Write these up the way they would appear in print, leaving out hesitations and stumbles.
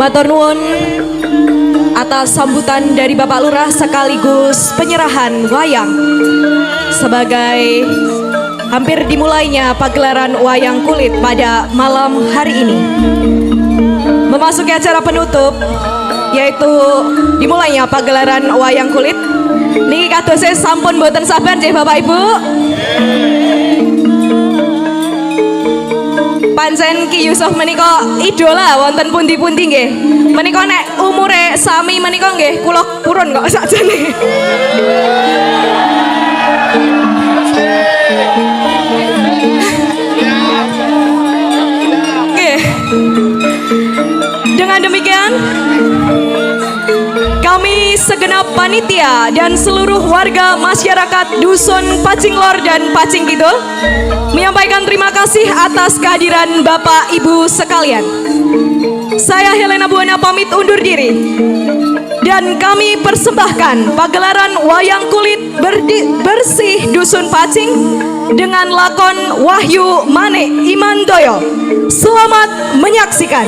Matur nuwun atas sambutan dari Bapak Lurah sekaligus penyerahan wayang sebagai hampir dimulainya pagelaran wayang kulit pada malam hari ini. Memasuki acara penutup yaitu dimulainya pagelaran wayang kulit. Niki kadose sampun boten sabar nggih Bapak Ibu. Pancen Ki Yusuf menika idola wonten pundi-pundi nggih. Menika nek umure sami menika nggih kula purun kok sakjane. Nggih. Dengan demikian kami segenap panitia dan seluruh warga masyarakat Dusun Pacing Lor dan Pacing Kidul menyampaikan terima kasih atas kehadiran Bapak Ibu sekalian. Saya Helena Buana pamit undur diri. Dan kami persembahkan pagelaran wayang kulit bersih Dusun Pacing dengan lakon Wahyu Mane Imandoyo. Selamat menyaksikan.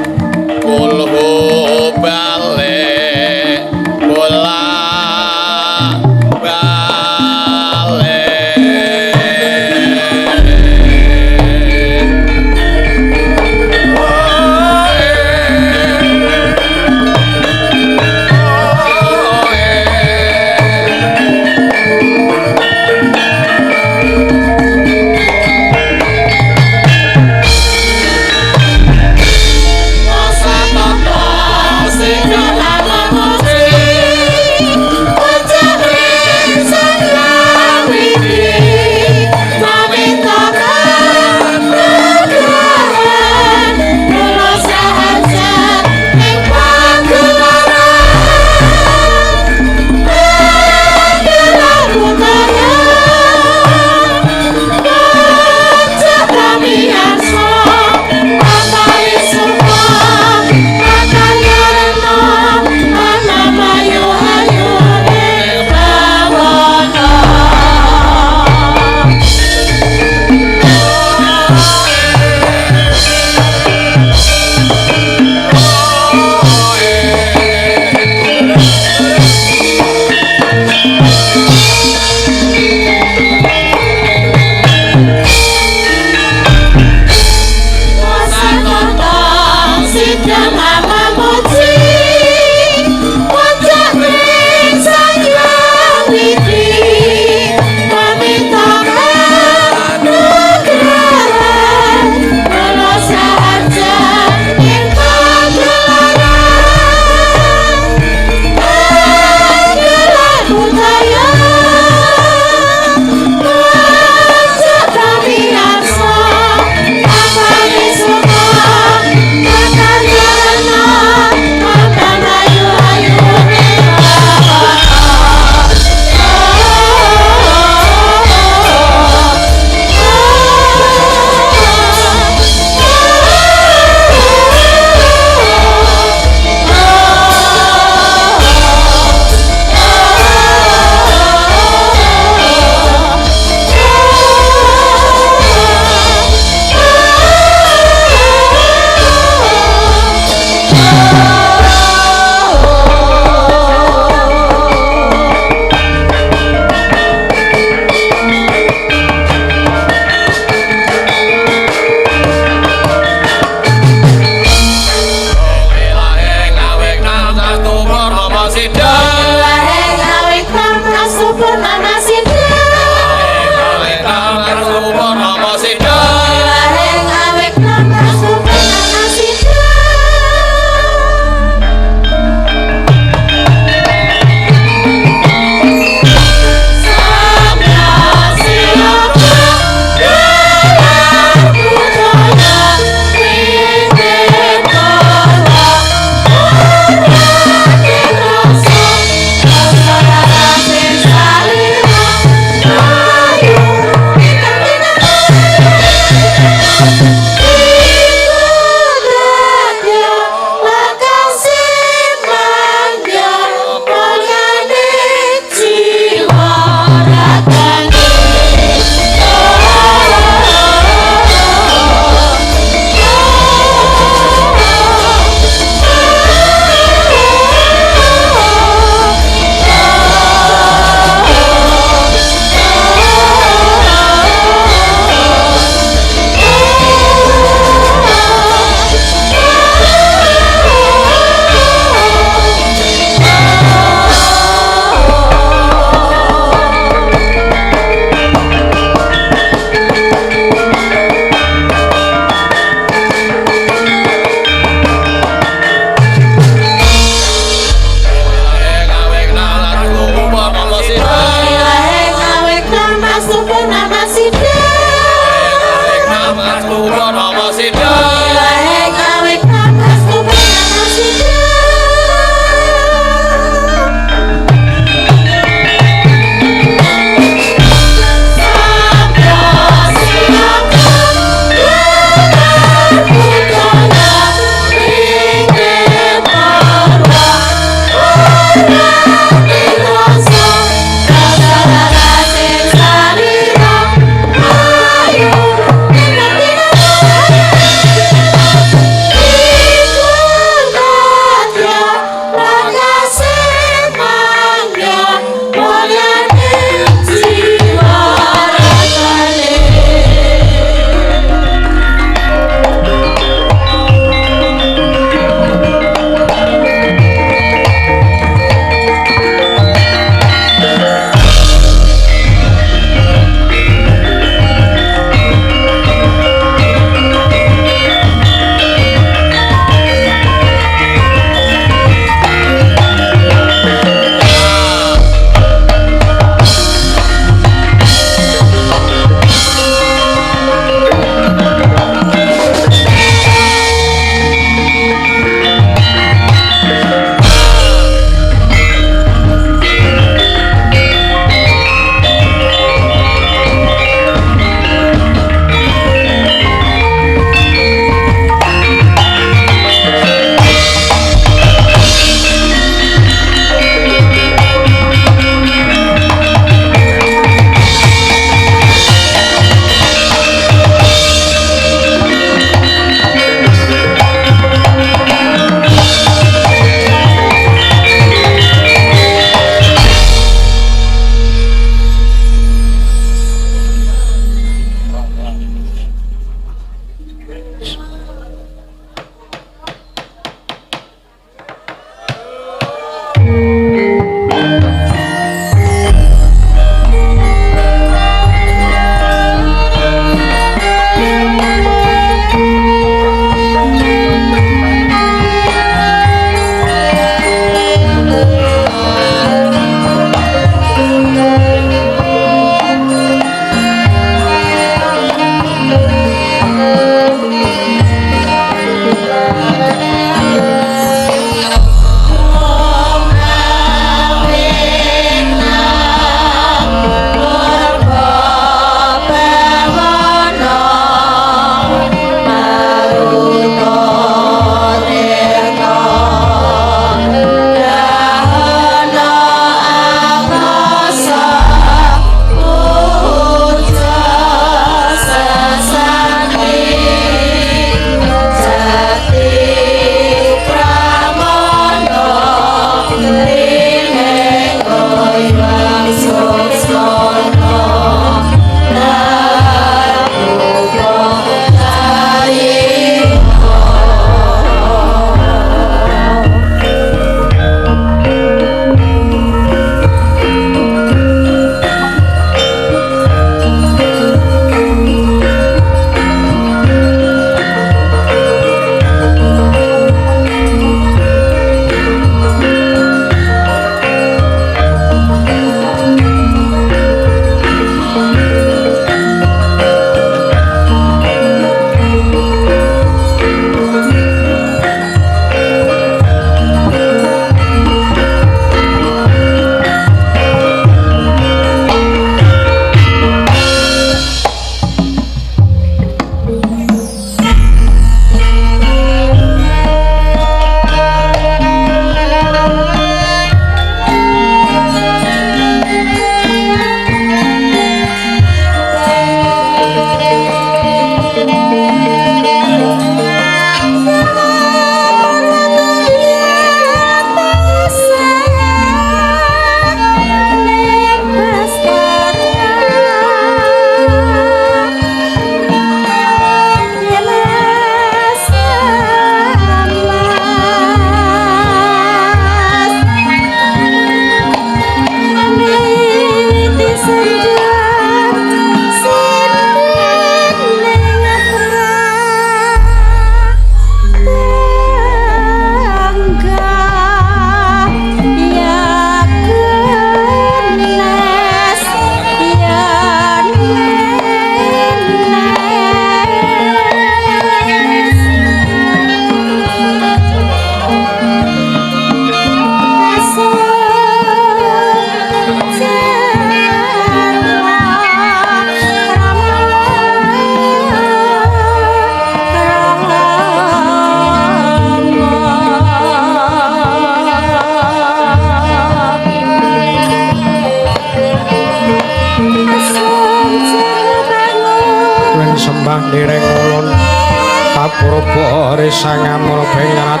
purba risangamul pengat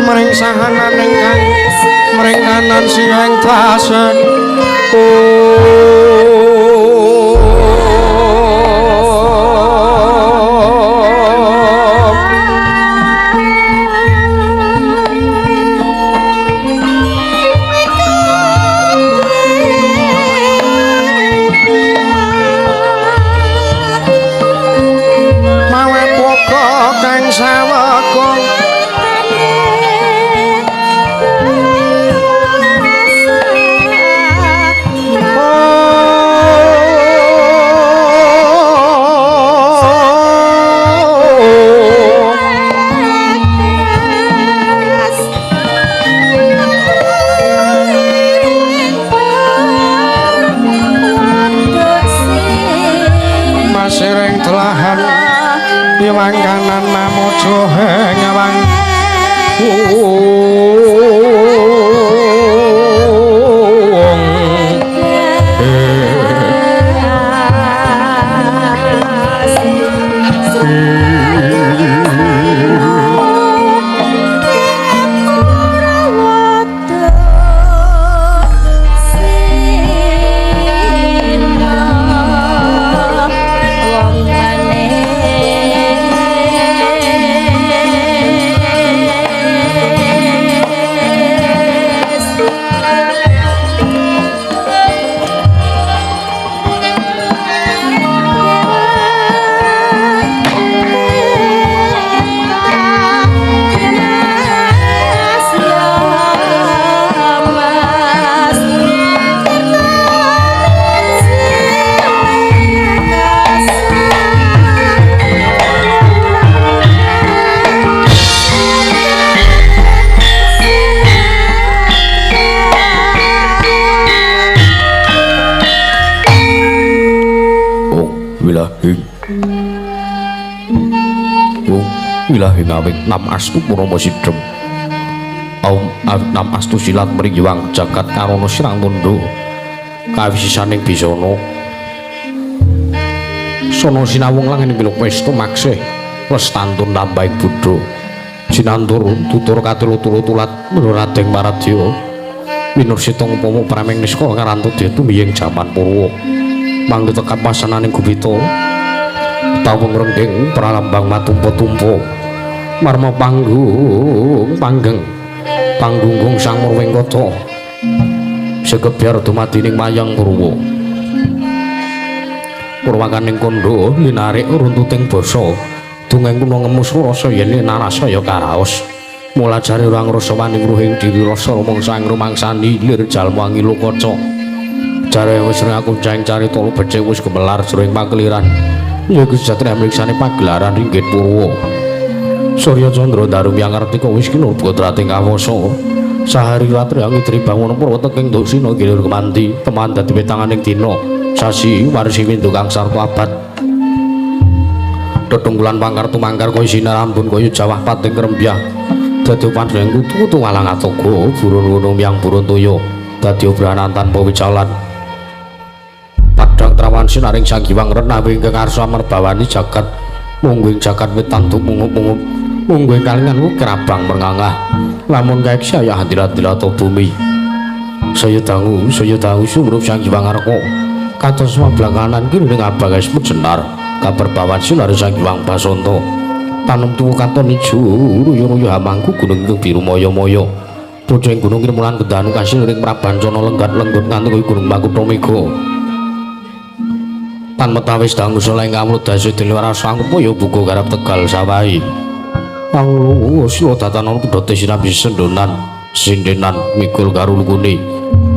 mring sahanan ingkang mring kanan sing tasek mangkanan namojo ngawang Ilahi ngawik nam astu purama sidhem Om awik nam astu silat mriwang jagat karana sirang tandha kawisisaning bisana sono sinawung langene piluk pesta maksih lestantun tambahing Buddha sinandur tutur katilu-tulat Raden Maradya winursita upama prameng niska karantut tumiying jaman purwa mangke tekap pasananing gubita utawa ngrengking pralambang matumpa-tumpa marma panggung sang Murwengkata sekebyar dumadining mayang Purwa purwakaning kandha linarik runtuting basa dongeng kuna ngemus rasa yen narasaya karaos mula jare ora ngrasa wani ngruhing diri rasa rumangsa ngrumangsani lir jalma ngilo kaca jare wis aku jang carita becik wis gemelar jroning pakeliran ya kesejahteraan mriksane pagelaran ringgit Purwa Surya Candra Darumi angartika wis kinurba trating kawasa sahari ratri angitri bangun Purwa teking dosina gilir kemanti teman dadi wetanganing dina sasi warsi windu kang sarta abad tetunggulan pangkartu mangkar kaya sinar ambun kaya jawah pating krembyah dadi pandheng kutu walang atoga burun gunung yang burun toya dadi obranan tanpa wicalan padhang trawan sinaring Sanghyang Renawi ingkang arsa merbawani jagat mungguing jagat witantu mungup-mungup mungguing kalingan kerabang merngangah lamun kaek saya hadirat-hadirat bumi saya dangu sumrup Sanghyang Arka kados mablanganan kiri ning abagas senar kabar bawan sinar Sanghyang Basanta tanem tuwa katon ijo ruyu-ruyu hamangku gunung ingkang biru moyo-moyo boceng gunung kirmulan kedanu kasil ring prabancana lenggat-lenggut nganti kaya gunung Makutha Mega tan metawis dangu soleh ngamlut dasi diliwara sanggup ya buku garap Tegal Sawai Allah sila tatanan kudote sinabi sendonan sindenan mikul karulukuni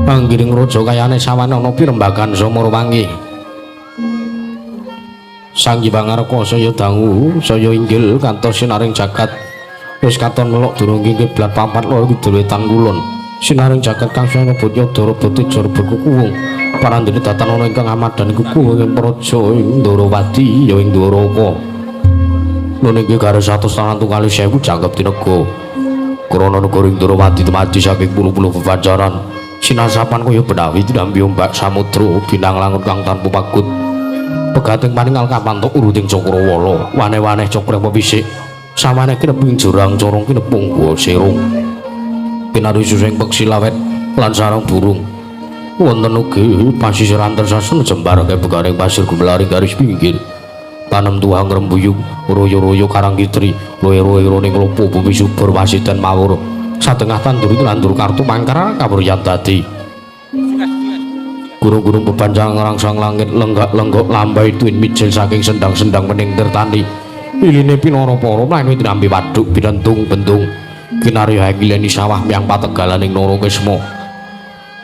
anggiring rojo kayane sawane ana pirembagan Samarawangi Sanghyang Arka saya dangu saya inggil kantos sinaring jagat wis katon melok durung kiblat papat loro kidul wetan kulon sinaring jagat kang saya nyebut Yadara Batijar berkukuwung parandene tatan ana ingkang amat dan kukuwung ing praja ing Ndarawati ya ing Dwaraka Nuninggi garis 101 kali 1000 jangkep tinego. Krana negara Indrawati temati saking puluh-puluh bebanjaran. Sinasapan kaya benawi dinampi ombak samudra binang langun kang tanpa pakut. Pegating paningal kapantuk uruting Cakrawala, waneh-waneh cokre pepisik. Sawane kineping jurang corong kinepung gua serung. Pinari suseng peksi lawet lan sarang burung. Wonten ugi pasisir antarsasana jembar kaya begaring pasir gumelaring garis pinggir. Tanem tuang rembuyung, royo-royo karang kitri, royo-royo ning lopo bumi subur wasiten mawur. Satengah tandur itu nandur kartu mangkara kaburyan dadi. Gurung-gurung bebanjang rangsang langit lenggak-lenggok lambai tuin mijil saking sendang-sendang mening tertani. Iline pinara-para mlayu dinampi waduk binentung-bentung. Kinarya hengileni sawah miyang pategalaning Nara Kesma.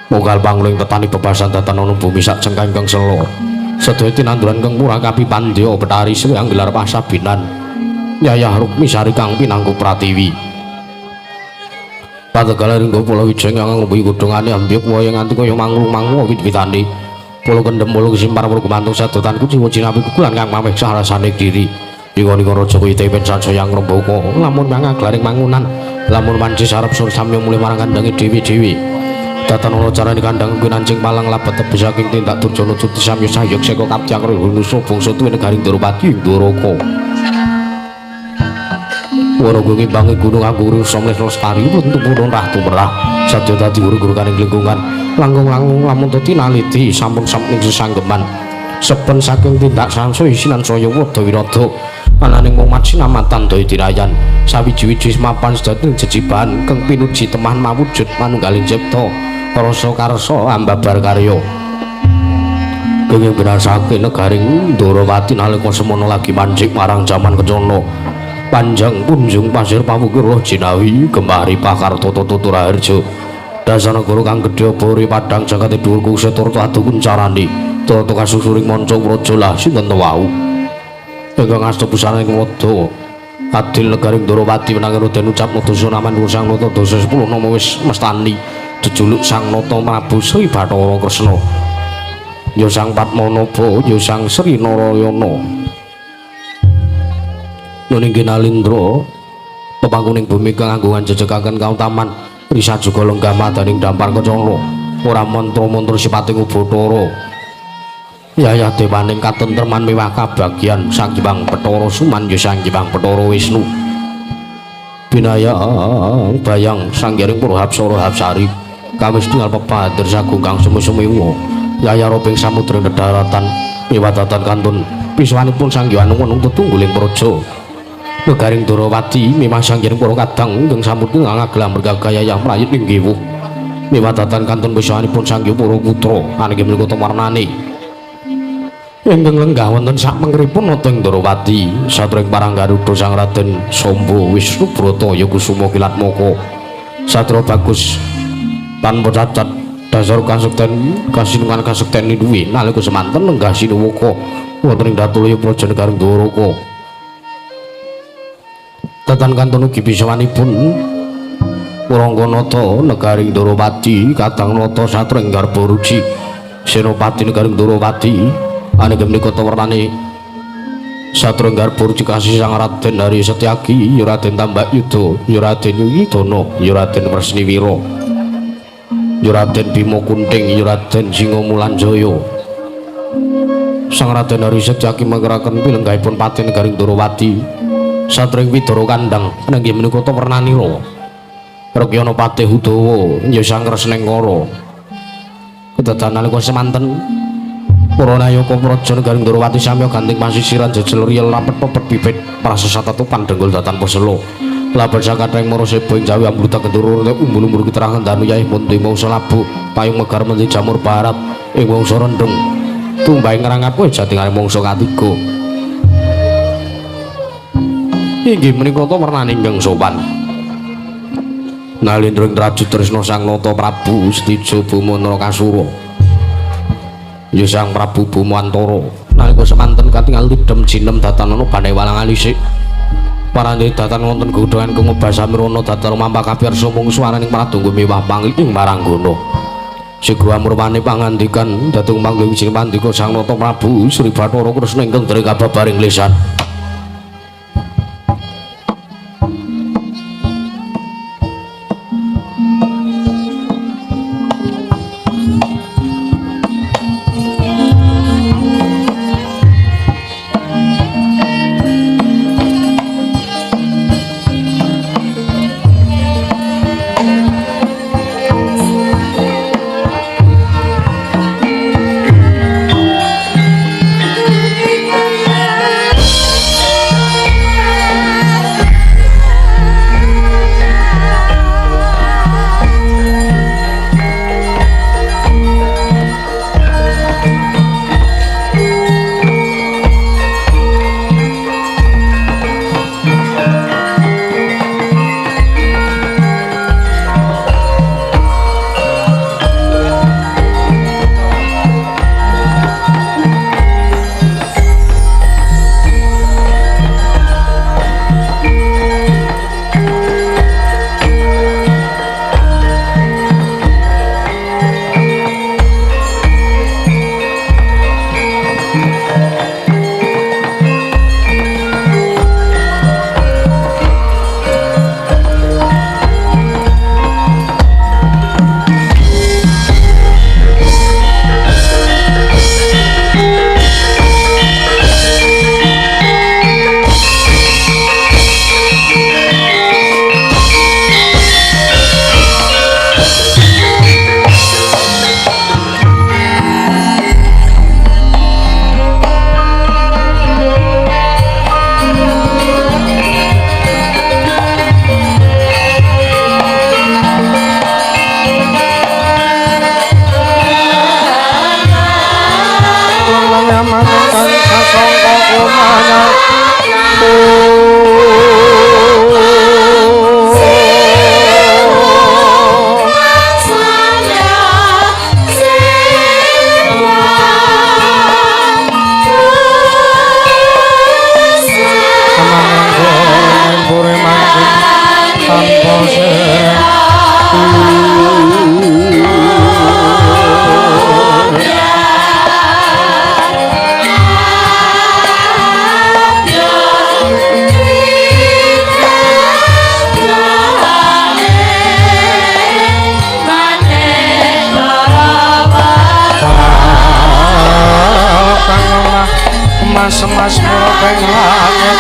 Munggal pangling tetani bebasan datan ana bumi sak cengkang kang selo. Sedaya tinanduran kang murah kapipandya Betari Sriang gelar pasabinan. Yayah Rukmi Sari kang pinangku Pratiwi. Pategalaning Gopala Wijeng kang nglembi godhongane ambyuk waya nganti kaya manglung-manglung wit-witane. Pulo kendem pulo kesimpar pulo gumantung sedotan kuciwa cinapi kukulan kang mameksa rasane diri. Ing-ing raja kuwi tepen sansaya ngrembaka lamun mangaglaring mangunan lamun manci sarep sur samya mulih marang kandange dewi-dewi. Datana carane kandhang kuwi nancing palang labet tebih saking tindak Durjana Cuti samya sayog saka Kaptyang Runusa bangsa tuwi negaring Ndrawati Ndoraka. Waraga ngimbangi gunung Anggur Somleh Lestari untuk purun rah tumrah sadya dadi guru-guru kaning lingkungan langkung-langkung lamun dadi naliti sampun samping sesanggeman seben saking tindak sansaya isinan saya Wada Wirada ananing wong mat sinamatan daya dirayan sawiji-wiji mapan sedating jejiban kang pinuji temahan mawujud manunggaling cipta rasa karsa ambabar karya kenging binasake negaring Ndrawati nalika semono lagi mancik marang jaman kencana. Panjang punjung pasir pawukir jinawi gembari pakar toto-toto raharja dasana guru kang gedhe bori padang jagate dhuwur kuset turut adu kuncarane toto kasusuring manca praja lah sinten wau ingkang asta pusaning wada adil negaring Ndrawati menanging den ucap dosa naman Sang Nata dosa 10 nama wis mestani jejuluk Sang Nata Prabu Sri Bathara Kresna ya Sang Padmanaba ya Sang Sri Narayana. Nuninggi Nalindra pepangkuning bumi kang anggungan jejekaken kautaman risa juga lenggah madaning dampar kecana ora mantra-mantra sipating Ubathara yayah dewaning katentreman miwah kabagyan Sang Hyang Bathara Suman ya Sang Hyang Bathara Wisnu binayang bayang sanggaring Purahapsara Hapsari kawis tunggal pepader sagung kang semu-semu yayah roping samudra daratan miwah datan kantun piswanipun Sang Hyang Wanung tetungguling praja. Negaring Ndrawati memang sanggen para kadang ingkang sampun ngagelam bergagaya yang mrayit inggih wuh. Miwadatan kantun pisanipun Sang Hyang para putra anggih menika warnane. Ingkang lenggah wonten sak mengripun wonten Ndrawati satring parang Garuda Sang Raden Samba Wisnubrata Yakusuma Kilatmaka. Satra bagus tanpa cacat dasar kasekten kasinungan kasekten duwe nalika semanten lenggah sinuwaka wonten ing Datulaya Praja Negaring Ndoraka. Tatan kantun ugi pisawanipun Rangganata Negaring Ndrawati kadang nata satring garba ruji Senopati Negaring Ndrawati anggih menika warnane satring garba ruji kasih Sang Raden Hari Setyaki ya Raden Tambak Yuda ya Raden Yudana ya Raden Wresniwira ya Raden Bima Kunting ya Raden Singamulanjaya. Sang Raden Hari Setyaki manggaraken pilenggahipun pati Negaring Ndrawati satring Widara Kandhang nenggih menika Warnanira Rekyana Patih Udawa ya Sang Kresnengkara kedadan nalika semanten para nayaka praja Negaring Ndrawati samya ganting pasisiran jejel riyel rapet pepet bibit prasasata tupan denggul datan pesela labet sakathing mara seba ing Jawi ambruta kenduru umbul-umbul keterangan danu yaih munti mangsa labu payung megar menti jamur barat ing wangsa rendheng tumbahing ngrangap kowe jatinganing mangsa katiga. Inggih menika warnane ingkang sopan. Nalindra Raju Tresna Sang Nata Prabu Setija Bumana Kasura. Ya Sang Prabu Bumantara nalika semanten katingal lidhem jinem datanana bane walang alisik. Parane datan wonten godhongan kumubasamirono datar mampah kapiyarsa mung swaraning pradonga mewah pangling maranggana. Sigra amurwane pangandikan datung mangling sing pandika Sang Nata Prabu Sri Bathara Kresna ingkang dereng kababaring lisan. Mas muropeng langit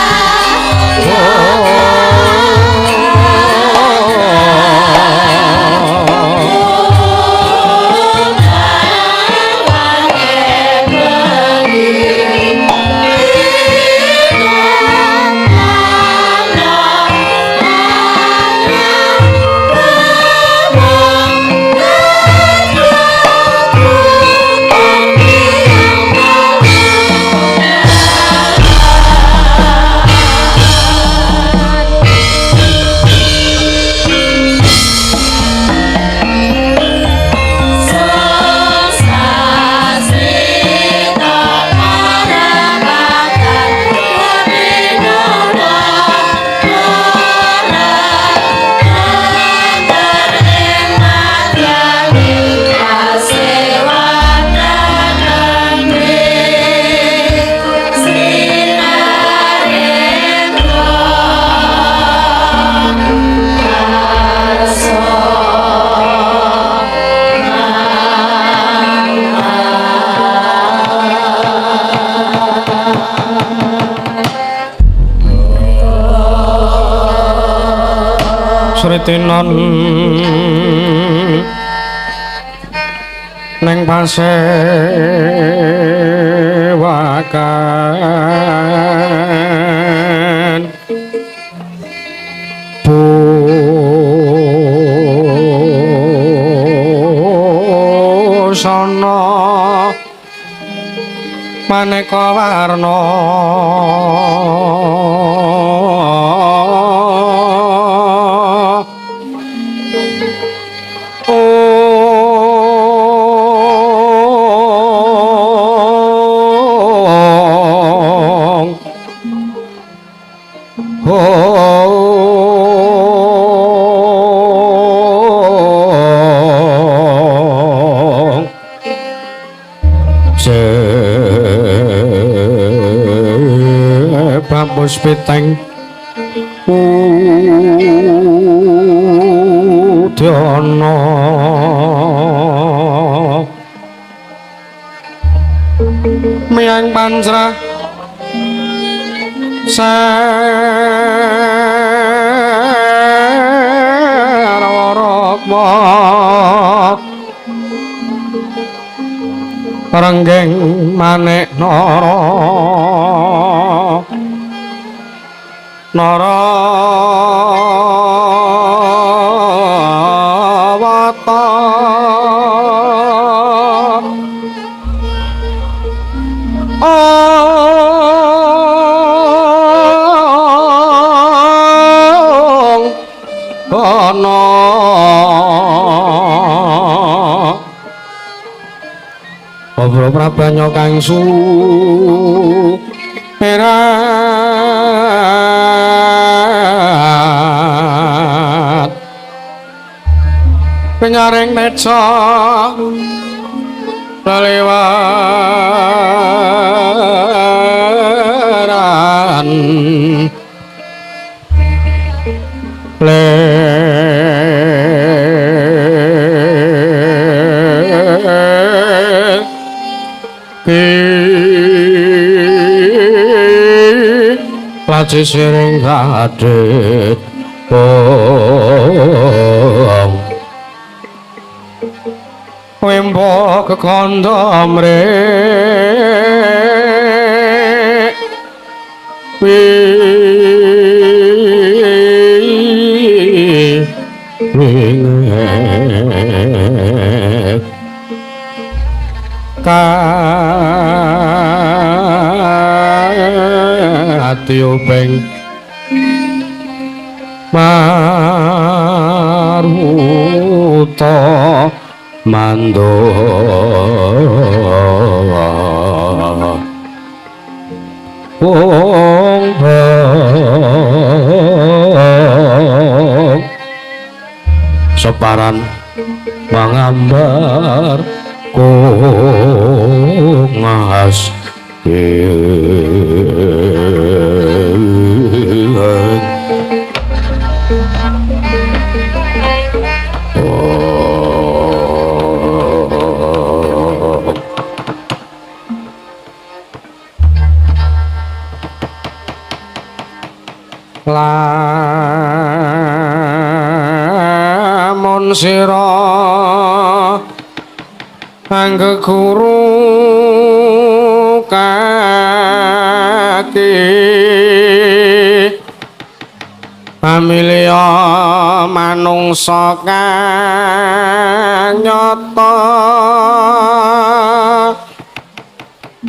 Sritinon neng pasewakan busana maneka warna Puspiteng Udana Miang Pancrah Sarwarama Renggeng Manik Nara Narawata ana Obro Prabanyo kang sumerat penyaring neca lelewaran Laci sering kadhet Wembo kekondo mrek ati upeng maruta mando wong separan mangambar kongas lamun sira angge guru kaki pamilya manungsa kang nyata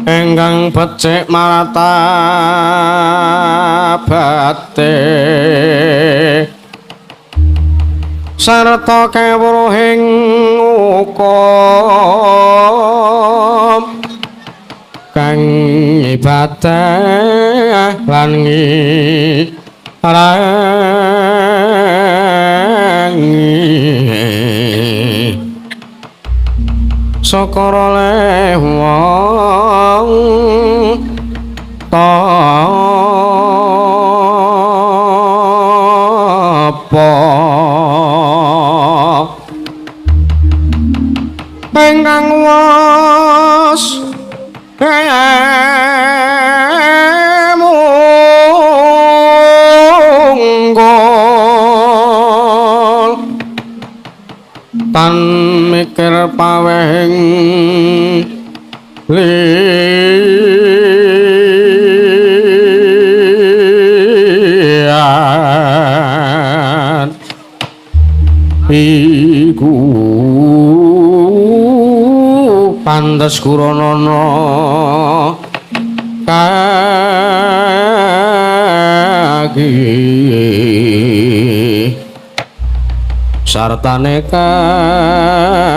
enggang becik martabate sarta kawruhing hukum kang ibadah lan ngirangi sakara leh wong tapa ingkang was munggul tan mikir pawehing liyan iku pantes Guranana kagi sartane kawruhana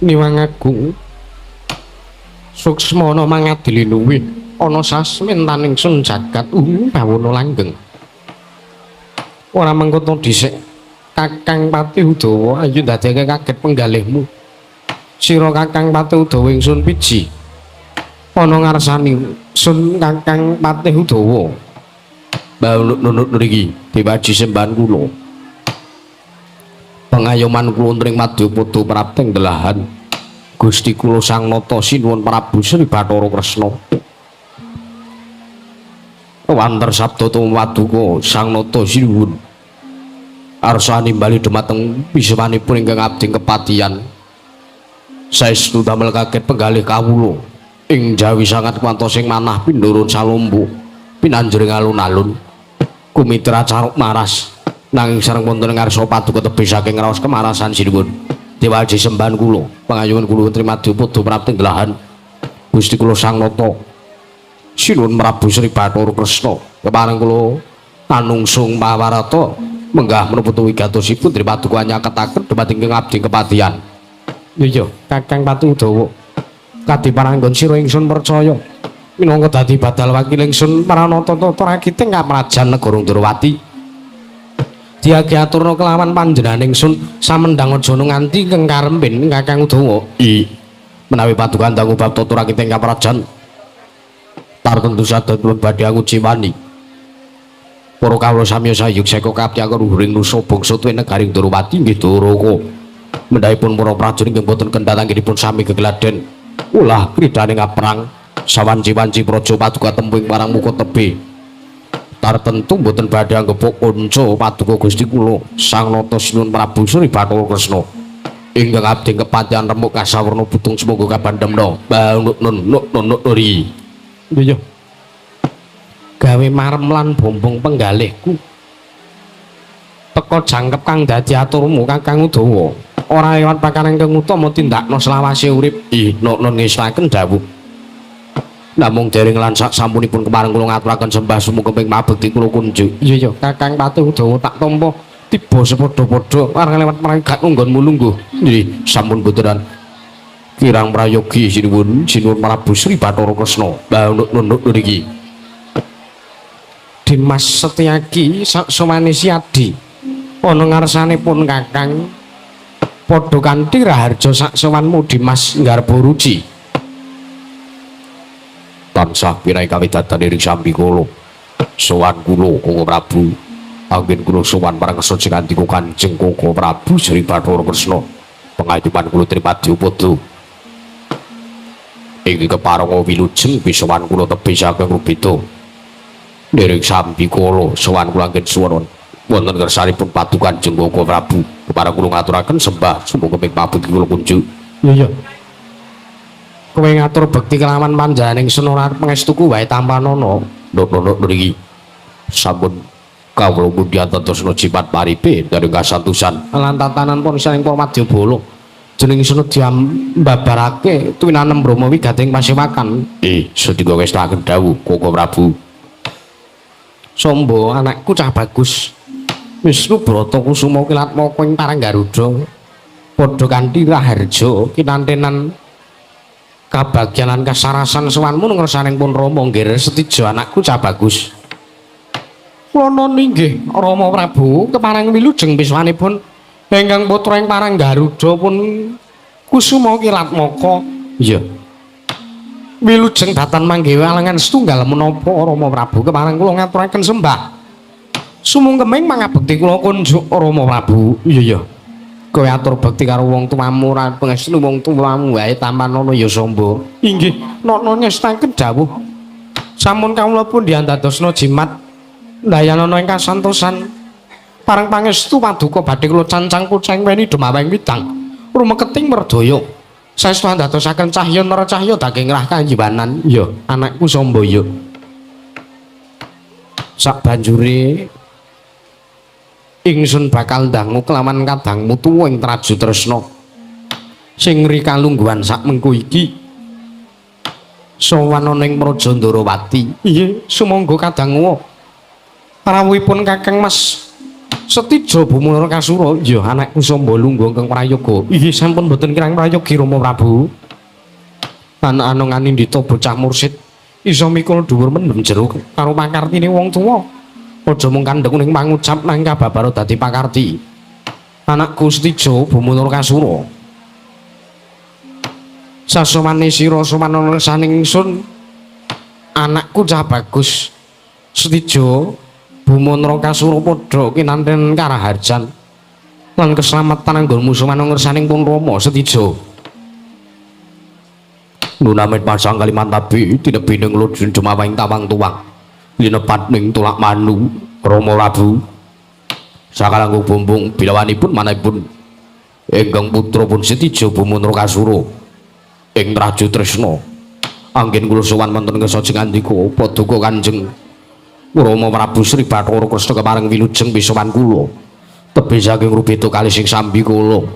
Niwang Agung suksmana mangadili nuwih ana sasmintan ingsun jagat bawana langgeng ora mengkono dhisik Kakang Pati Udawa ayo ndadekake kaget penggalihmu sira Kakang Pati Udawa ingsun piji ana ngarsani sun Kakang Pati Udawa nunut nriki diwaji sembahan kula pengayoman kula ing Madyapada prapting delahan Gusti kula Sang Nata Sinuwun Prabu Sri Bathara Kresna wanter sabda tumaduka Sang Nata Sinuwun arsa nimbali dhumateng pisawanipun ingkang abdi kepatihan saestu damel kaget penggalih kawula ing Jawi sangat kuantosing manah pindurun salombo pinanjering alun-alun kumitra caruk maras nanging sareng wonten ngarsa paduka tebih saking raos kemarasan sinuwun diwaji sembahan kula pangayuman kula wonten Madyapada prapting delahan Gusti kula Sang Nata Sinuwun Prabu Sri Bathara Kresna kepareng kula anungsung pawarata menggah menapa wigatosipun Tri Paduka nyaketaken dhumateng abdi kepatihan iya Kakang Pati Udawa kadiparanggon sira ingsun percaya minangka dadi badal wakil ingsun Pranata Tata Rakiting Kamrajan Negara Ndrawati diagi aturna kelawan panjenengan ingsun samendang aja nganti keng karempin Kakang Udawa menawi paduka dangu bab tata rakiting kamrajan tartentu sadaya badhe nguji wani para kawula sami sayuk seka kaptyaka ruhuring nusa bangsa tuwin negaring Ndrawati nggih Dwaraka mendhaipun para prajurit inggih boten kendhat anggenipun sami gegladen ulah kridaning perang sawanci-wanci praja paduka tempuing parang muka tebe tartentu mboten badhe anggepuk unca paduka Gusti kula Sang Nata Sinuwun Prabu Sri Bathara Kresna ingkang abdi kepatihan remuk kasawarna butung semoga kabandhemna nuri iya gawe marem lan bombong penggalihku teka jangkep kang dadi aturmu Kakang Udawa ora liwat pakareng kang utama tindakna selawase urip nun ngestaken dawuh namung dereng lan sak sampunipun kemareng kula ngaturaken sembah sumuga ping mabekti kula kunjuk. Iya ya, Kakang Patuh Udawa tak tampa tiba sepadha-padha areng lewat marang gak nunggon mulungguh. Nggih, sampun boten kirang prayogi sinuwun Prabu Sri Bathara Kresna. Lah nunduk niki. Dimas Setyaki sak sowane siadi ana ngarsanipun Kakang padha kanthi raharja sak sowanmu Dimas Garbaruci. Tansah pirai kawidatan ing sambi kula sowan kula Koko Prabu anggen kula sowan marang Sri Kantika Kanjeng Koko Prabu Sri Bathara Kresna pangayoman kula tripati upada ing keparanga wilujeng bisawan kula tebih saking rubeda dereng sambi kula sowan kula anggen suwun wonten kersanipun Paduka Kanjeng Koko Prabu keparang kula ngaturaken sembah sumuga ping pabekti kula kunjuk. Iya kowe ngatur bekti kelawan panjenenganing senoran pangestuku wae tanpa nono. Nduk niki sampun kawula mugi antosan jimat paripe dari kasantosan lan tatanan pun saking Madyabala jeneng senadya mbabarake tuwinanem Brahma wigating pasewakan. Sedika kestaken dawuh Koko Prabu. Sombo anakku cah bagus. Wisnu Brata Kusuma Kilatmaka ing Parang Garuda padha kanthi raharja kinantenan kabagyan lan kasarasan sowanmu ngersaning pun Rama nggih Setija anakku cah bagus. Kula nggih Rama Prabu kepareng wilujeng biswanipun ingkang putra ing Parang Garuda pun Kusuma Kilatmaka. Iya. Wilujeng datan manggihi alangan setunggal menapa Rama Prabu kepareng kula ngaturaken sembah. Sumungkeming mangabekti kula kunjuk Rama Prabu. Iya. Kowe atur bekti karo wong tuamu ra pangestu wong tuamu wae tanpa nono ya samba. Inggih, nono ngestaken dawuh. Sampun kawula pun diandadosna jimat ndayanana ing kasantosan. Pareng pangestu paduka badhe kula cancang kucing weni demaweng widang. Rumeketing merdaya. Saestu andadosaken cahya nara cahya daging rah kanjiwanan. Ya, anakku samba ya. Sak banjure ingsun bakal ndangu kelawan kadangmu tuwa ing traju tresna sing rikalungguhan sak mengko iki sowan ana ing Praja Ndarawati. Iye sumangga kadangmu rawuhipun Kakang Mas Setija Bumara Kasura. Ya anakku samba lungguh kang prayoga. Iye sampun boten kirang prayogi Rama Prabu. Anak-anak nindita bocah mursid isa mikul dhuwur mendem jero karo pakartine wong tuwa. Aja mung kandheng ning mangucap nang kababaro dadi pakarti. Anakku Setija Bumara Kasura. Sasowane sira sowan saning ingsun. Anakku cah bagus. Setija Bumara Kasura padha kinanten karaharjan lan keselamatan anggonmu sowan ngersaning pun Rama Setija. Nunamet pasang kaliman tabi tinebining lujun jumawing tawang tuwang. Linepat ning tulak manu Rama Prabu sakalangkung bumbung bilawanipun manahipun ingkang putra pun Setija Bumara Kasura ing traju tresna anggen kula sowan wonten kesajeng andika Paduka Kanjeng Rama Prabu Sri Bathara Kresna kepareng wilujeng bisawan kula tebih saking rubeda kalih sing sambi kula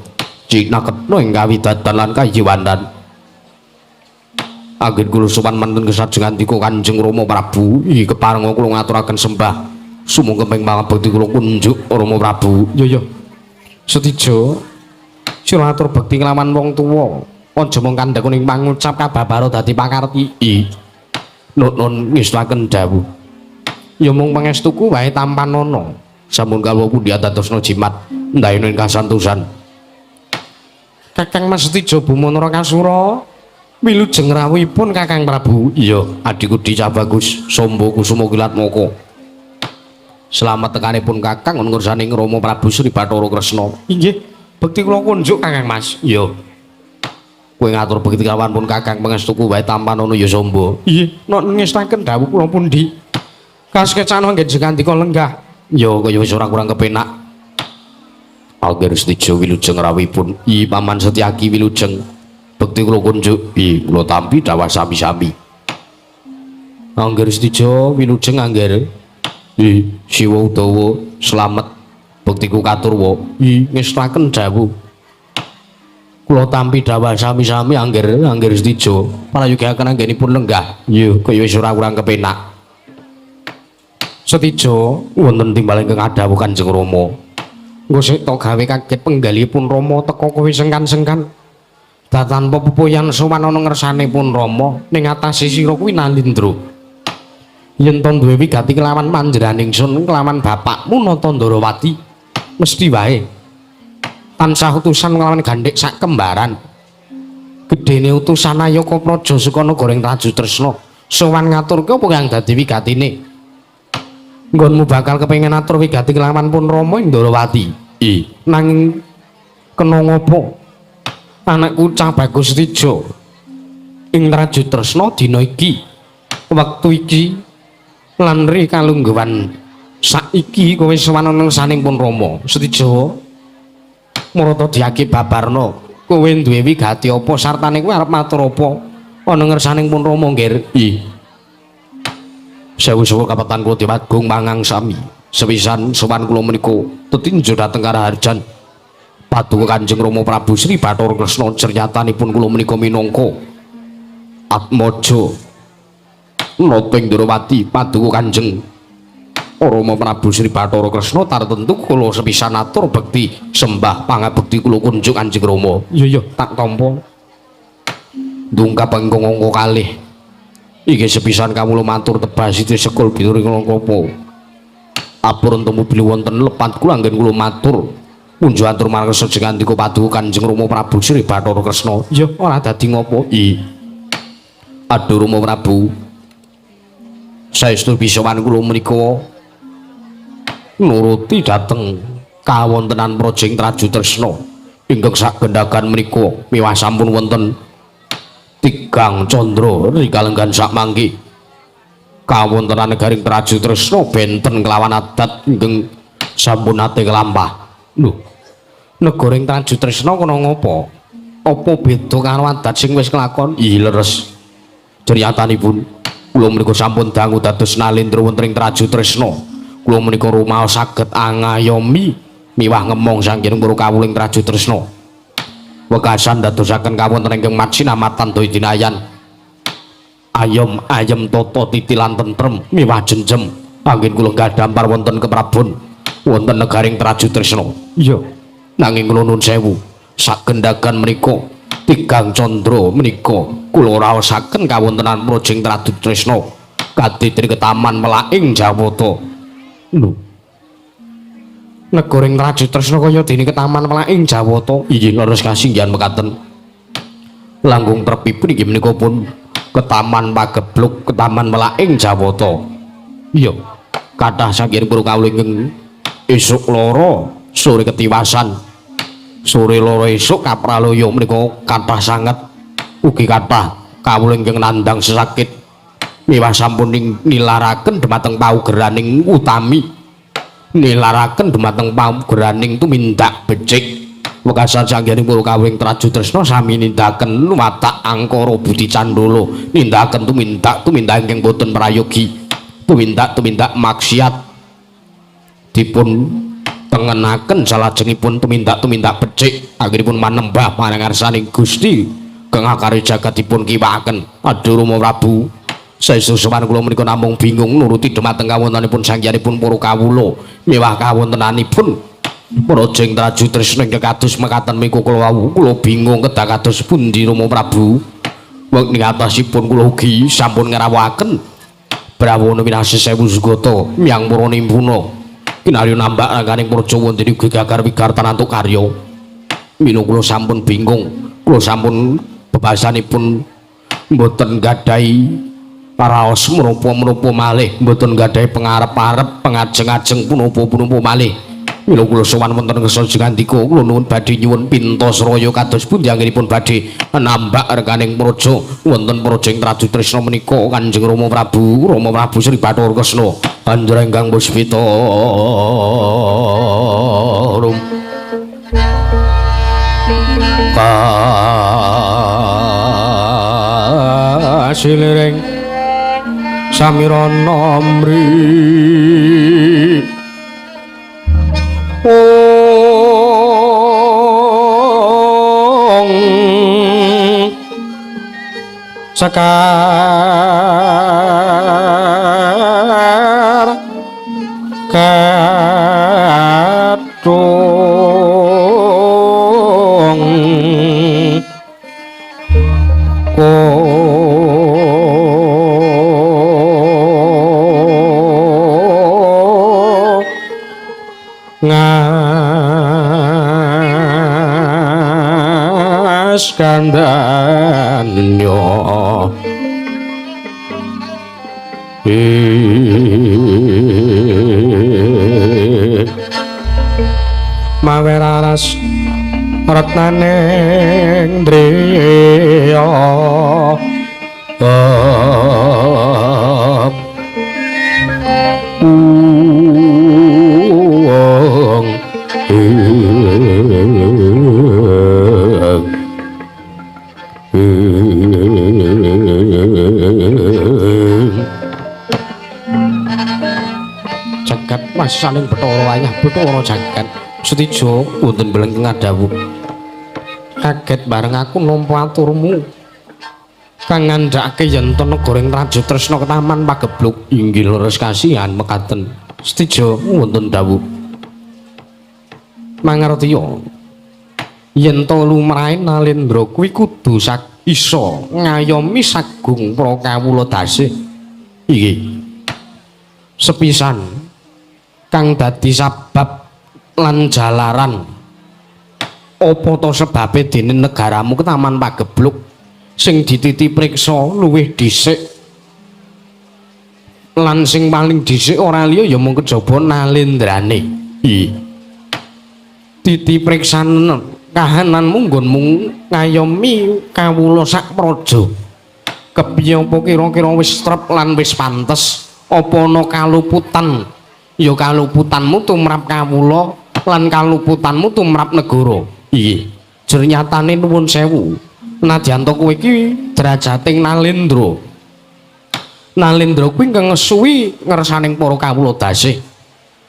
cinaketna ing kawidatan lan kajiwanan. Anggen kula sowan manten kesajeng andika Kanjeng Rama Prabu iki kepareng kula ngaturaken sembah sumangga ping pangabekti kula kunjuk Rama Prabu. Ya Setija sira atur bekti kelawan wong tuwa aja mung kandheng ning pangucap kababaro dadi pakarti. Nun ngestaken dawuh ya mung pangestuku wae tanpa nono. Sampun kawula pundi antatosna jimat ndayana ing kasantosan. Kakang Mas Setija Bumara Kasura wilujeng rawuhipun Kakang Prabu. Iya, adikku Dicah Bagus, Samba Kusuma Kilatmaka. Selamat tekanipun Kakang ngersaning Rama Prabu Sri Bathara Kresna. Inggih, bekti kula kunjuk Kakang Mas. Iya. Kowe ngatur bekti kelawan pun Kakang pangestuku wae tanpa nono ya Samba. Iya, nek ngestaken dawuh kula pundi. Kaskecan anggen jengandika lenggah. Ya kaya wis ora kurang kepenak. Angger Setija wilujeng rawuhipun. Paman Setyaki wilujeng bekti kula kunjuk kula tampi dawuh sami-sami. Angger Setija wilujeng angger Siwa Udawa slamet bektiku katurwa ngestaken dawuh kula tampi dawuh sami-sami angger sedija prayogaken anggenipun lenggah nggih kaya wis ora kurang kepenak sedija wonten timbal ingkang adhawuh Kanjeng Rama engko sik to gawe kaget penggalipun Rama teka kowe sengkan-sengkan tanpa pepoyan sowan ana ngersanipun Rama ning atase sira kuwi Nalindra yen to duwe wigati kelawan panjenenganing sun kelawan bapakmu Natandrawati mesti wae tansah utusan kelawan gandhek sak kembaran gedene utusan Ayaka Praja Sukana Goreng Raju Tresna sowan ngaturke apa kang dadi wigatine nggonmu bakal kepengin atur wigati kelawan pun Rama Indrawati nanging kena ngopo anakku cah Bagus Tijo ing Raju Tresna dina iki wektu iki lan ri kalungguhan saiki kowe sowan nang saning pun Rama Setijawa marata diaki babarna kowe duwe wigati apa sartane kowe arep matur apa ana ngersaning pun Rama nggih sewu-sewu kapetan kula Dewagung mangang sami sepisan sowan kula menika tetinju dhateng Karaharjan paduka Kanjeng Rama Prabu Sri Bathara Kresna ceryatanipun kula menika minangka Atmaja Natandrawati paduka Kanjeng Rama Prabu Sri Bathara Kresna tartentu kula sepisan atur bekti sembah pangabekti kula kunjuk Kanjeng Rama iya tak tampa ndungkap engkong angka kalih iki sepisan kawula matur tebas itu sekul pituring langkapa apurun temu bilih wonten lepat kula anggen kula matur punjo atur marang sejengandika paduka Kanjeng Rama Prabu Sri Bathara Kresna ya ora dadi ngopo aduh Rama Prabu saestu bisawan kula menika nuruti dhateng kawontenan Projeng Raju Tresna ingkang sagendakan menika miwah sampun wonten tigang candra rikalenggan sakmangke kawontenan negaring Raju Tresna benten kelawan adat ingkang sampun ate kelampah lho negaring Raju Tresna kena ngopo apa beda karo adat sing wis kelakon leres ceryatanipun kula menika sampun dangu dados Nalindra wonten ing Raju Tresna kula menika rumaos saged angayomi miwah ngemong saking para kawuling Raju Tresna wekasan dadosaken kawonten ingkang matsinamatan daya dinayan ayom ayem tata titilan tentrem miwah jenjem anggen kula gadhampar wonten keprabon wonten negaring Raju Tresna iya nanging kula nuwun sewu sagendakan menika tigang candra menika kula raosaken kawontenan Projeng Raju Tresna kadhetri ketaman melaing Jawata lho negaring Raju Tresna kaya dene ketaman melaing Jawata inggih leres kasinggihan mekaten langkung trepipun inggih menika pun ketaman pagebluk ketaman melaing Jawata iya kathah saking para kawula ingkang esuk lara sore ketiwasan sore lara esuk kapraloya menika kathah sanget ugi kathah kawula ingkang nandhang sesakit miwah sampun nilaraken dhumateng paugeraning utami nilaraken dhumateng paugeraning tumindak becik wekasan sanggening para kawing Raju Tresna sami nindakaken watak angkara budi candala nindakaken tumindak ingkang boten prayogi tumindak maksiat dipun tengenaken salajengipun tumindak becik anggenipun manembah marang ngarsaning Gusti kang akare jagat dipun kiwakaken aduh Rama Prabu saestu sowan kula menika namung bingung nuruti dhumateng kawontenanipun sangyanipun para kawula miwah kawontenanipun Projeng Raju Tresna ingkang kados mekaten menika kula bingung kedah kados pundi Rama Prabu wektu ing atasipun kula ugi sampun ngrawuhaken brawana winasih sewu sugata miyang para nimpuna kinarya nambak rangkaning praja wonten ugi gagar wigartan antuk karya mila kula sampun bingung kula sampun bebasanipun mboten gadhahi paraos menapa malih mboten gadhahi pangarep-arep pengajeng-ajeng punapa malih mila kula sowan wonten kesajengandika kula nuwun badhe nyuwun pintasraya kados pundi anggenipun badhe nambak rekaning praja wonten Projeng Raju Tresna menika Kanjeng Rama Prabu Sri Bathara Kresna Anjrenggang Puspita rum kasilering samirana mri ong sekar kadung skandanya maweraras retnaning driya jagat masaning Bathara ayah Bathara jagat Setijo wonten belengking ngadawu kaget bareng aku nampa aturmu kang ngandhake yen to negoring Raja Tresna ketaman pagebluk inggih leres kasihan mekaten Setijo wonten dawuh mangertiya yen to lumrahe Nalendra kuwi kudu isa ngayomi sagung para kawula dasih iki sepisan kang dadi sabab lan jalaran apa to sebabe dene negaramu ketaman pagebluk sing dititi priksa luwih dhisik lan sing paling dhisik ora liya ya mung kejaba Nalendrane titi priksan kahananmu nggonmu ngayomi kawula sak praja kepiye apa kira-kira wis trep lan wis pantes apa ana kaluputan ya kaluputanmu tumrap kawula lan kaluputanmu tumrap negara iya jernyatane nuwun sewu nadyan to kowe iki derajating Nalendra kuwi ngesuwi ngersaning para kawula dasih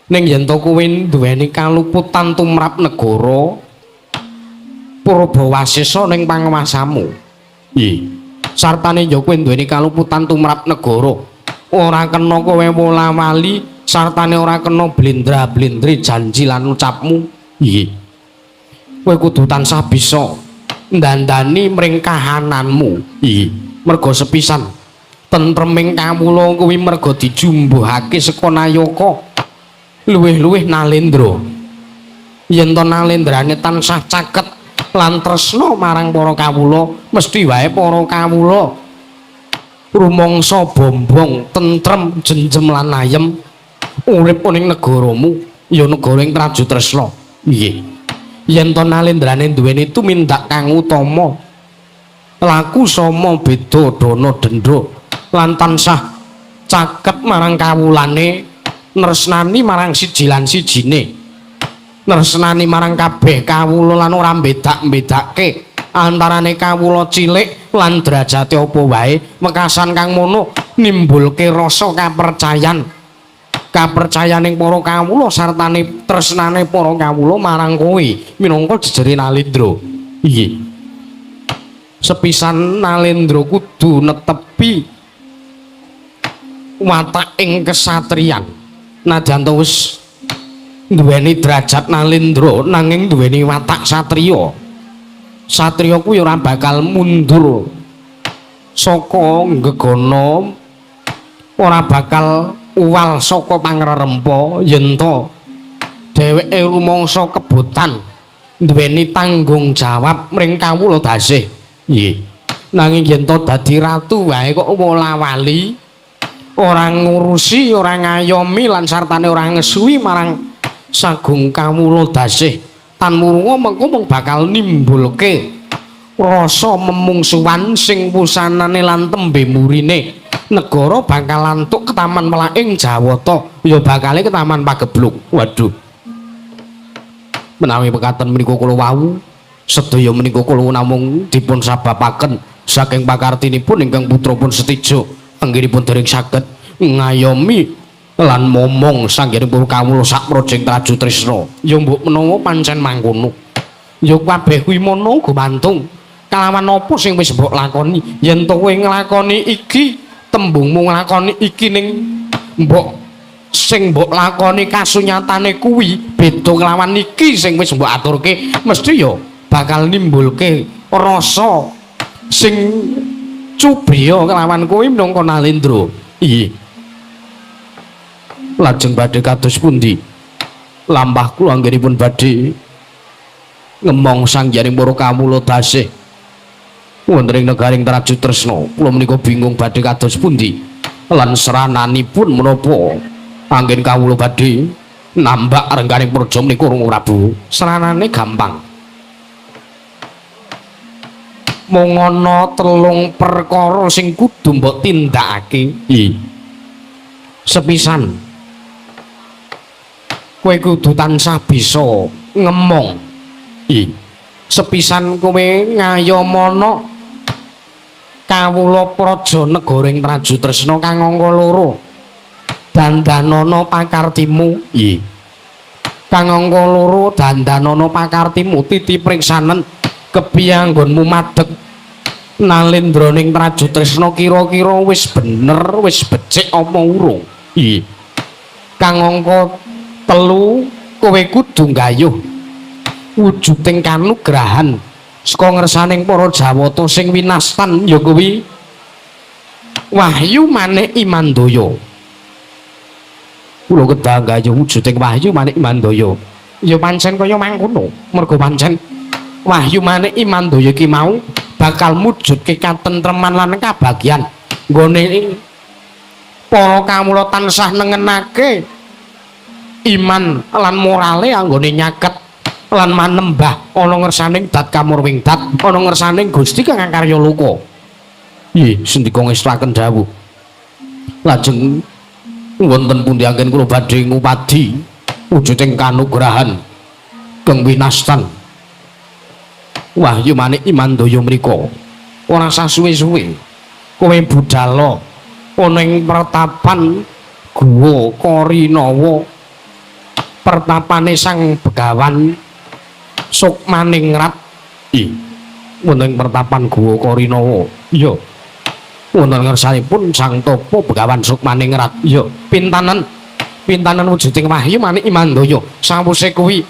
ning yen to kowe duweni kaluputan tumrap negara Purbawasesa ning panguwasamu iya sartane ya kowe duweni kaluputan tumrap negara ora kena kowe wola-wali sartane ora kena blendra-blendri janji lan ucapmu iya kowe kudu tansah bisa ndandani mring kahananmu iya merga sepisan tentreming kawula kuwi merga dijumbuhake saka nayaka luwih-luwih Nalendra yen to Nalendrane tansah caket lan tresna marang para kawula mesti wae para kawula rumangsa bombong tentrem jenjem lan ayem urip ning negaramu ya negara ing Praja Tresna nggih yen to Nalendrane duweni tumindak kang utama laku sama beda dana dendra lan tansah caket marang kawulane nresnani marang siji lan sijine nresnani marang kabeh kawula lan ora mbedak-mbedake antarane kawula cilik lan derajate apa wae mekasan kang mono nimbulke rasa kapercayaning para kawula sartane tresnane para kawula marang kowe minangka jejere Nalendra iya sepisan Nalendra kudu netepi watak ing kesatriyan nadyan to wis duweni derajat Nalendra nanging duweni watak satriya satriya kuwi ora bakal mundur saka gegana ora bakal uwal saka pangrerempa yen to dheweke rumangsa kebutan duweni tanggung jawab mring kawula dasih nggih nanging yen to dadi ratu wae kok wola-wali ora ngurusi ora ngayomi lan sartane ora ngesuwi marang sagung kawula dasih tan murunga mengko mung bakal nimbulke rasa memungsuhan sing wusanane lan tembe murine negara bakal antuk ketaman melaing Jawata ya bakale ketaman pagebluk waduh menawi mekaten menika kula wau sedaya menika kula namung dipun sababaken saking pakartinipun ingkang putrapun Setijo anggenipun dereng saged ngayomi lan momong sanggening para kawula sak projeng Praja Tresna ya mbok menawa pancen mangkono ya kabeh kuwi mono gumantung kalawan apa sing wis mbok lakoni yen to kowe nglakoni iki tembungmu nglakoni iki ning mbok sing mbok lakoni kasunyatane kuwi beda kelawan iki sing wis mbok aturke mesti ya bakal nimbulke rasa sing cubriya kelawan kowe minangka Nalendra. Iya. Lajeng badhe kados pundi? Lampah kula anggenipun badhe ngemong sangjaring para kawula tasih wonten ing negaring Trajutresna. Kula menika bingung badhe kados pundi lan serananipun menapa anggen kawula badhe nambak rengganing praja menika Prabu. Seranane gampang. Mung ana 3 perkara sing kudu mbok tindakake. Sepisan kowe kudu tansah bisa ngemong. Sepisan kowe ngayomana kawula praja negaring Trajutresna kang angka 2 dandanana pakartimu. Kang angka 2 dandanana pakartimu titi priksanen kepiye madeg Nalendra ning Trajutresna kira-kira wis bener wis becik apa urung. Kang angka 3 kowe kudu nggayuh wujuding kanugrahan saka ngersaning para Jawata sing winastan ya kuwi Wahyu Manik Imandaya. Kula kedah nggayuh wujuding Wahyu Manik Imandaya. Ya pancen kaya mangkono, mergo pancen Wahyu Manik Imandaya ki mau bakal mujudke katentreman lan kabagyan nggone para kawula tansah nengenake iman lan morale anggone nyaket lan manembah ana ngersaning dat kamurwing dat ana ngersaning Gusti kang karya luka. Sendika ngestakaken dawuh. Lajeng wonten pundi anggen kula badhe ngupadi wujuding kanugrahan kang winastan Wahyu Manik Imandaya mriku. Ora sasuwe-suwe kowe budhal ana ing pertapan Guwa Karinawa, pertapane Sang Begawan Sukmaningrat. Wonten pertapan Guwa Karinawa. Iya. Wonten ngersanipun Sang Tapa Begawan Sukmaningrat. Iya, pintanen wujuding Wahyu Manik Imandaya. Sawise kuwi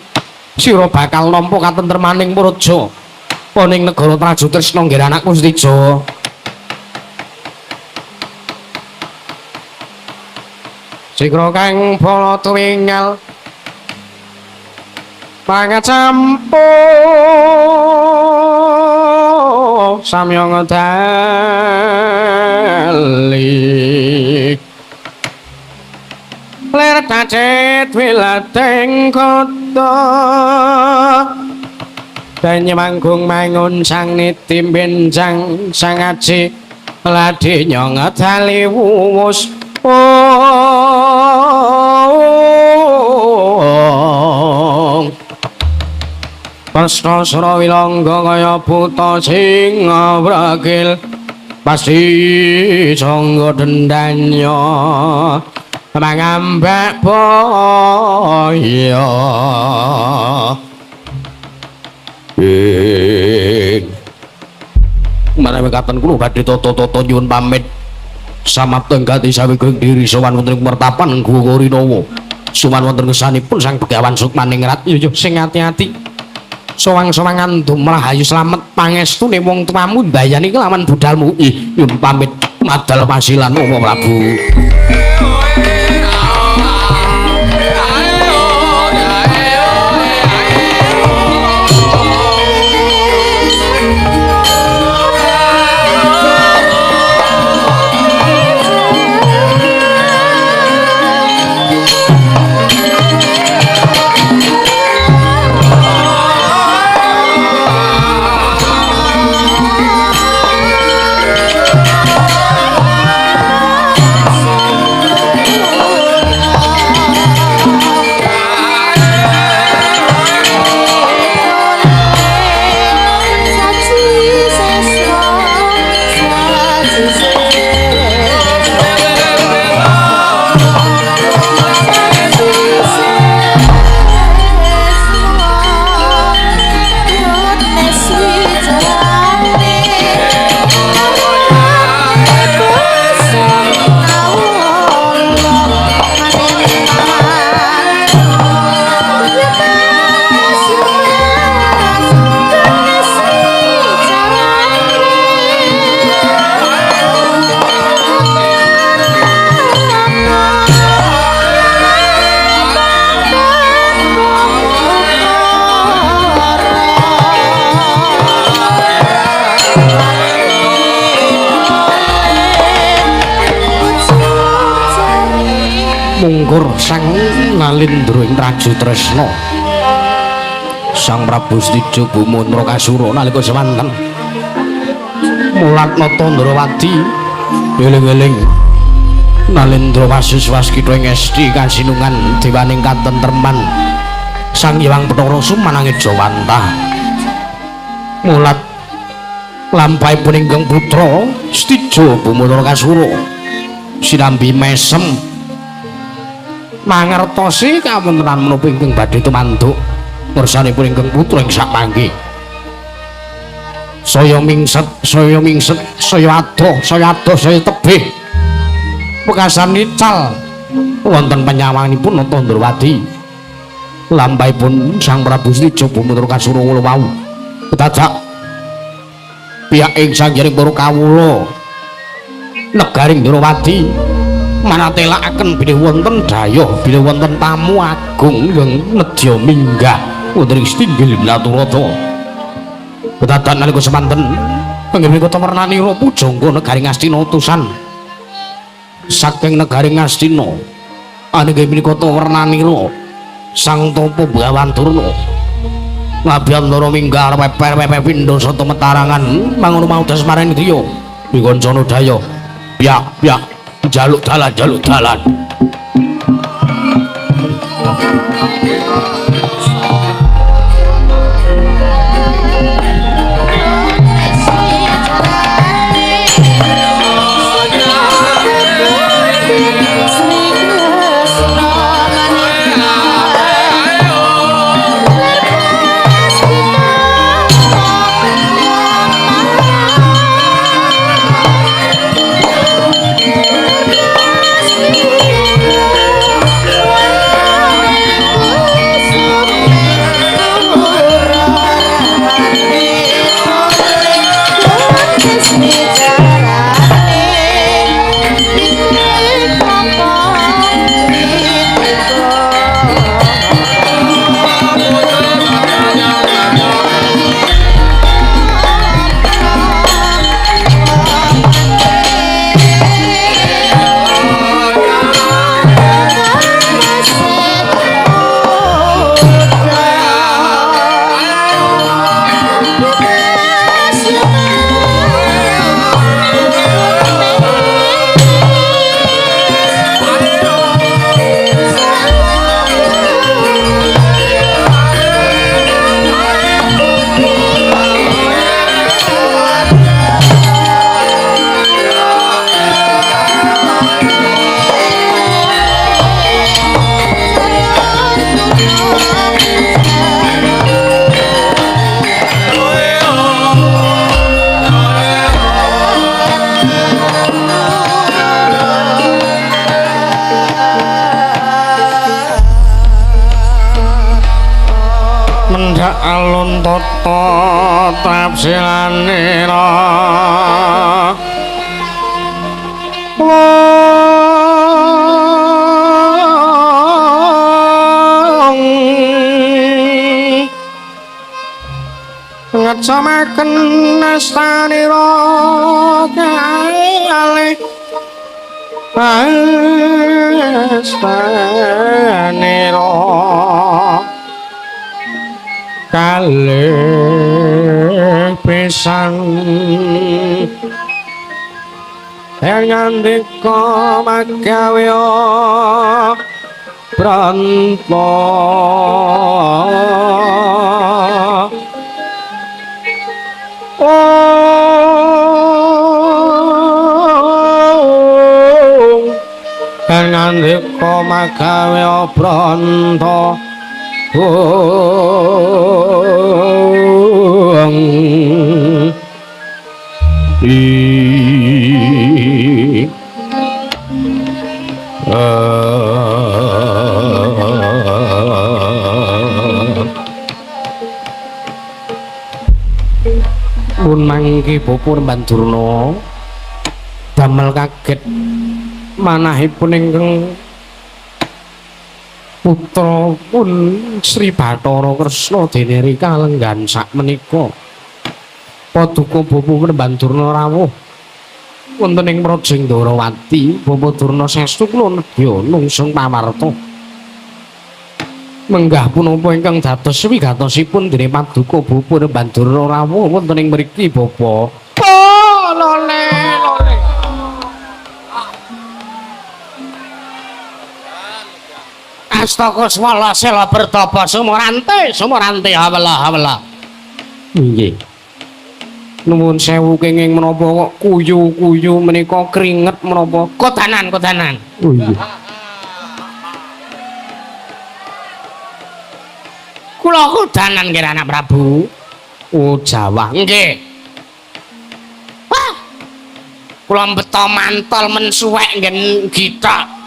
sira bakal nampa katentremaning praja ana ing negara Trajutresna nggih anak Gusti Jawa. Sikra kang bala tuwingal pangacampo samya ngedalik ler tacet wilateng kota danya manggung mangun sang nitim benjang sang aji ladi nyong ngedali wuwus Pasna sura wilangga kaya buta sing ngabrakil pasti sangga dendanya mangambak boya menawi katen kula badhe tata-tata nyuwun pamit samapta gati saweging diri sowan wonten pertapan Guwa Karinawa sowan wonten ngesanipun Sang Begawan Sukmaningrat. Yo sing ati-ati sowang-sowangan dumrahayu slamet pangestune wong tuamu mbayani kelawan budalmu. Nyuwun pamit madal pasilan Rama Prabu. Thank you. mungkur sang ngalindra ing raju tresna Sang Prabu Stijo Bumundra Kasura nalika semanten mulatna Tandrawati eling-eling Nalendra Wasis Waskita ing esti kasinungan dewaning katentreman Sang Hyang Bathara Sumanangit Jawantah mulat lampahipun ingkang putra Stijo Bumundra Kasura sinambi mesem mangertosi kawontenan menapa ingkang badhe tumanduk ngersanipun ingkang putra ing sapanggih saya mingset saya adoh saya tebih pekasan nical wonten penyawanganipun Tandrawati lampahipun Sang Prabu Stijo Bumundra Kasura wau kedadak pihak ing sangjaring para kawula negaring Ndrawati manatelakaken bilih wonten dayah bilih wonten tamu agung yang nedya minggah wonten ing Stinggil Laturata kedadak nalika semanten inggih menika Tamarnanira pujangga negaring Astina utusan saking negaring Astina inggih menika Tamarnanira Sang Tapa Bawandurna ngabiyantara minggah peper pindha sata metarangan mangono mau dasmarani driya wikancana daya piyak jaluk dalan alun tata tapsilanira wong ngecamaken nastanira kalih nastanira kalih pisan ngandika magawya pranta ngandika magawya pranta pun mangki pupur Bandurna damel kaget manahipun ingkang putra pun Sri Bathara Kresna dene kalenggan sak menika paduka pupur Bandurna rawuh wonten ing Projing Darawati Bapa Durna Sestu kula nedya nungsung pamarta menggah punapa ingkang dados wigatosipun dening Paduka Bapa Bandara Rawa wonten ing mriki Bapa. Oh lole lole Astaka swala sela bertapa sumurante hawala. Nggih. Nuwun sewu kenging menapa kok kuyu-kuyu menika kringet menapa kodanan. Oh iya. Kula kodanan nggih anak Prabu. Oh Jawa nggih. Wah. Kula mbeta mantol mensuwek nggen gitak.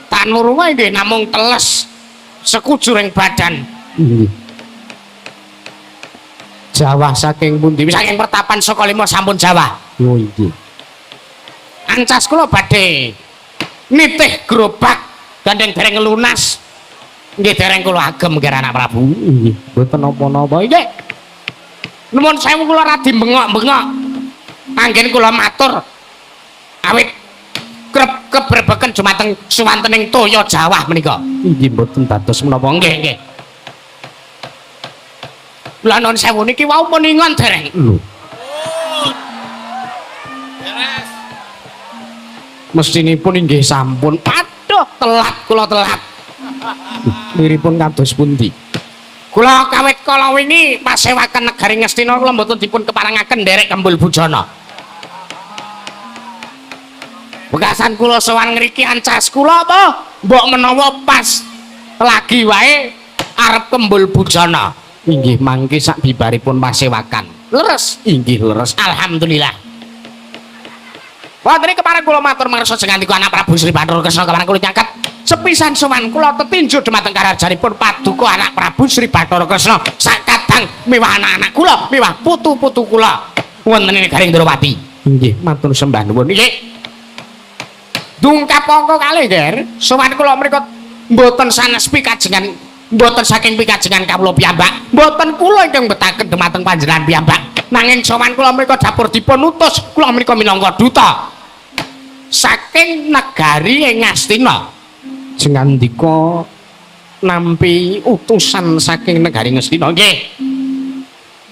Tanur wae nggih namung teles sekujuring badan. Nggih. Jawa saking pundi? Saking Pertapan Sokalima sampun Jawa. Oh nggih. Ancas kula badhe nitih gerobak gandeng dereng lunas. Nggih dereng kula agem nggih anak Prabu. Nggih. Mboten napa-napa nggih. Nuwun sewu kula radi bengok-bengok. Anggen kula matur awit keberbeken jumateng suwantening toya Jawa menika. Inggih mboten dados menapa nggih. Kula nuwun sewu niki wau pun ingon dereng. Lho. Beres. Mestinipun inggih sampun. Aduh, telat. Miripun kados pundi? Kula kawit kala wingi pasewaken negari Ngastina kula mboten dipun keparengaken nderek Kembul Bujana. Bekasan kula sowan ngriki ancas kula apa mbok menawa pas lagi wae arep Kembul Bujana. Inggih mangke sak bibaripun pasewakan. Leres? Inggih leres. Alhamdulillah. Wonten kepareng kula matur mangersa jengandika anak Prabu Sri Bathara Kresna kepareng kula nyangkat sepisan sowan kula tetinju dumateng karajaripun Paduka anak Prabu Sri Bathara Kresna sakadang miwah anak-anak kula miwah putu-putu kula wonten ing Garing Darawati. Inggih matur sembah nuwun. Nggih. Dungkap angka kalih, Ger. Sowan kula mriku mboten sanes pikajengan, mboten saking pikajengan kawula piyambak, mboten kula ingkang betaken dumateng panjenengan piyambak. Nanging sowan kula mriku dapur dipun utus, kula mriku minangka duta saking negari ing Ngastina. Jengandika nampi utusan saking negari Ngastina nggih.